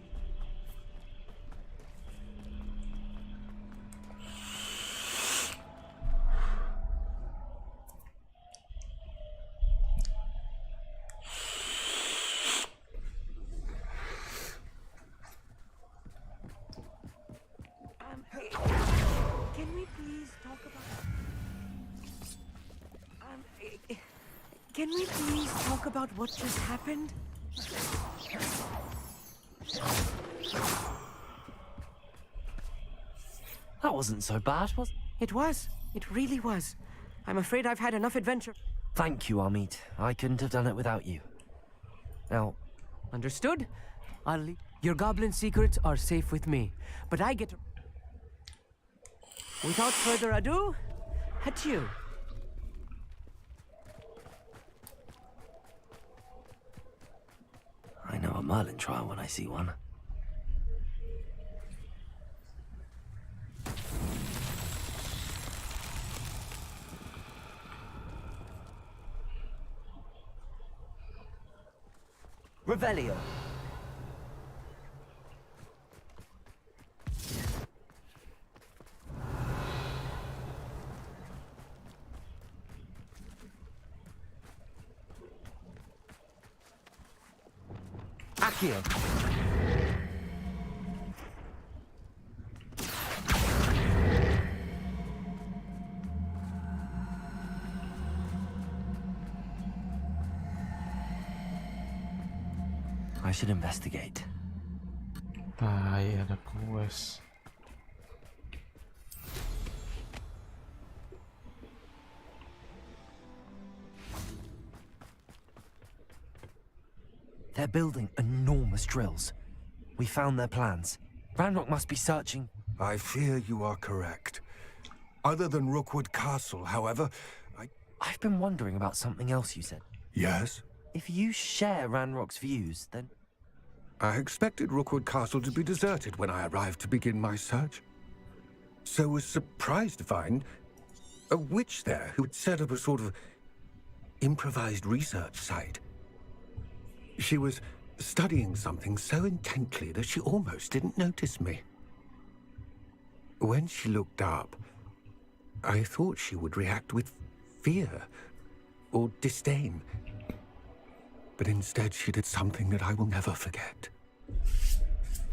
Can we please talk about... Can we please talk about what just happened? That wasn't so bad, was it? It was. It really was. I'm afraid I've had enough adventure. Thank you, Amit. I couldn't have done it without you. Now, Understood? I'll leave. Your goblin secrets are safe with me, but I get to... Without further ado, adieu. I know a Merlin trial when I see one. Revelio. Accio. I should investigate. Tai, ada quest. They're building enormous drills. We found their plans. Ranrock must be searching. I fear you are correct. Other than Rookwood Castle, however, I've been wondering about something else you said. Yes? If you share Ranrock's views, then... I expected Rookwood Castle to be deserted when I arrived to begin my search. So was surprised to find a witch there who had set up a sort of improvised research site. She was studying something so intently that she almost didn't notice me. When she looked up, I thought she would react with fear or disdain. But instead she did something that I will never forget.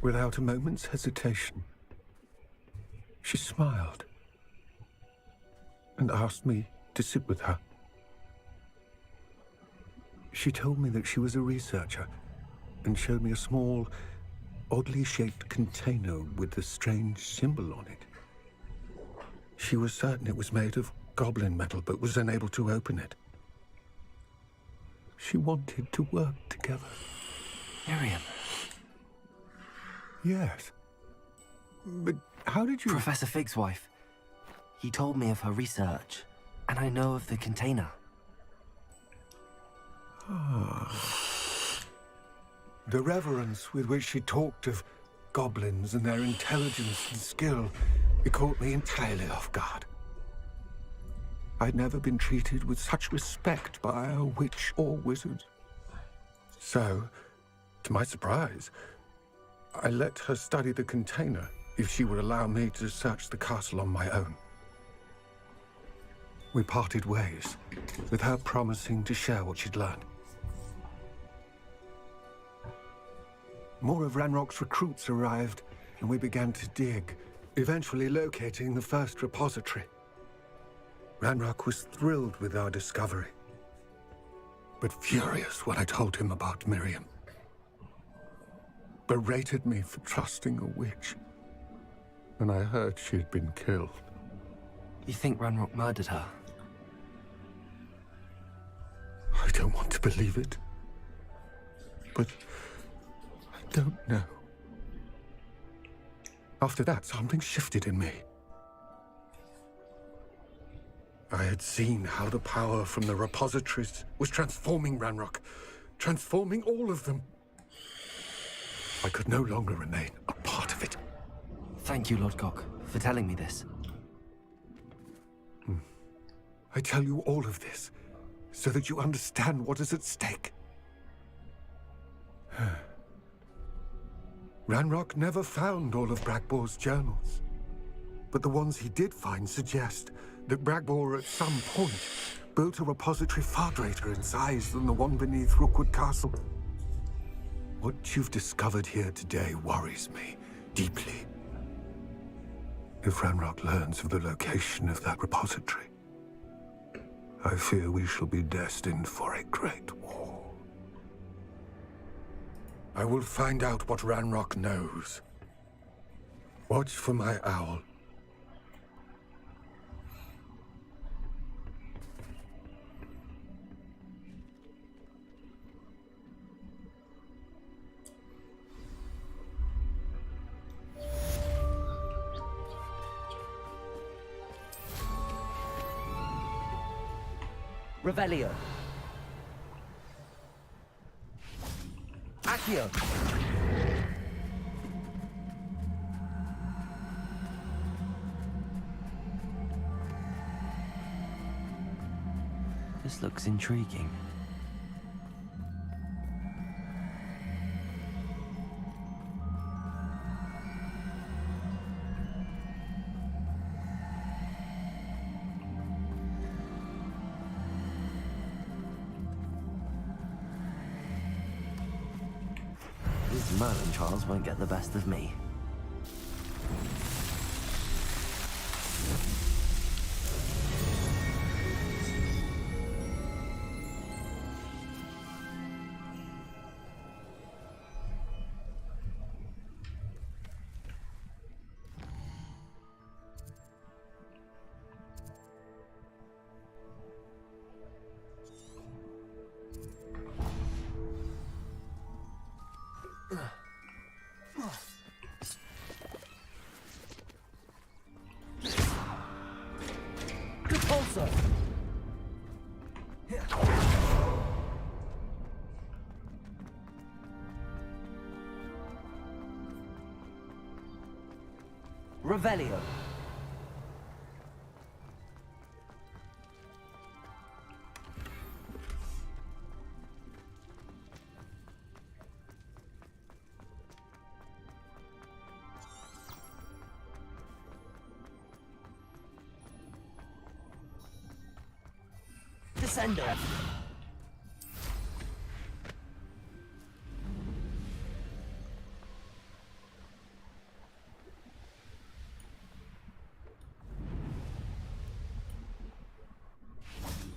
Without a moment's hesitation, she smiled and asked me to sit with her. She told me that she was a researcher and showed me a small, oddly shaped container with a strange symbol on it. She was certain it was made of goblin metal, but was unable to open it. She wanted to work together. Miriam. Yes. But how did you... Professor Fig's wife. He told me of her research, and I know of the container. The reverence with which she talked of goblins and their intelligence and skill, it caught me entirely off guard. I'd never been treated with such respect by a witch or wizard. So, to my surprise, I let her study the container if she would allow me to search the castle on my own. We parted ways, with her promising to share what she'd learned. More of Ranrock's recruits arrived, and we began to dig, eventually locating the first repository. Ranrock was thrilled with our discovery, but furious when I told him about Miriam. Berated me for trusting a witch, and I heard she had been killed. You think Ranrock murdered her? I don't want to believe it, but I don't know. After that, something shifted in me. I had seen how the power from the repositories was transforming Ranrock, transforming all of them. I could no longer remain a part of it. Thank you, Lord Cock, for telling me this. I tell you all of this so that you understand what is at stake. Ranrock never found all of Bragbor's journals, but the ones he did find suggest that Bragbor at some point built a repository far greater in size than the one beneath Rookwood Castle. What you've discovered here today worries me deeply. If Ranrock learns of the location of that repository, I fear we shall be destined for a great war. I will find out what Ranrock knows. Watch for my owl. Revelio. Accio. This looks intriguing. These Merlin trials won't get the best of me. Revelio. Descender.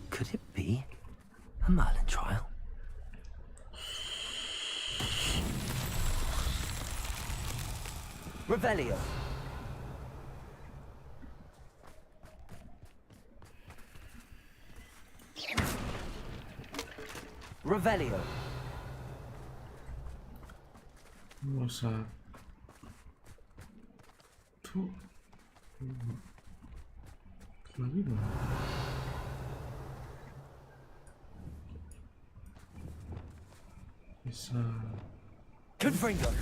Could it be a Merlin trial? Revelio. Revelio. Masa tuh lagi dong. Bisa Confringo.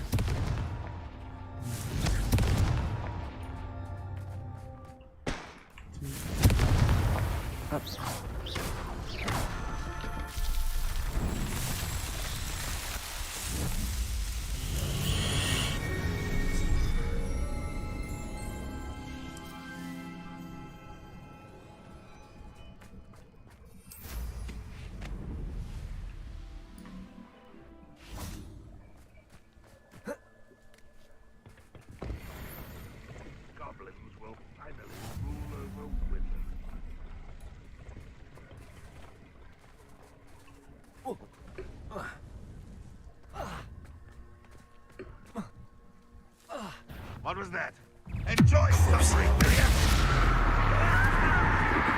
Goblins will finally rule over wizards. What was that? Enjoy suffering, will you?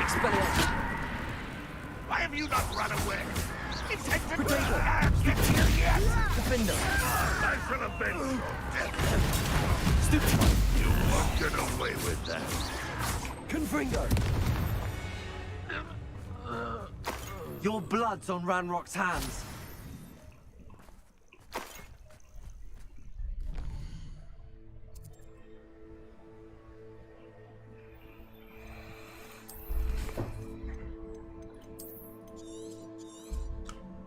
Expelliarmus. Why have you not run away? Intend to get here yet? Defender. Nice little bench. Stupid one. You won't get away with that. Confringo. Your blood's on Ranrock's hands.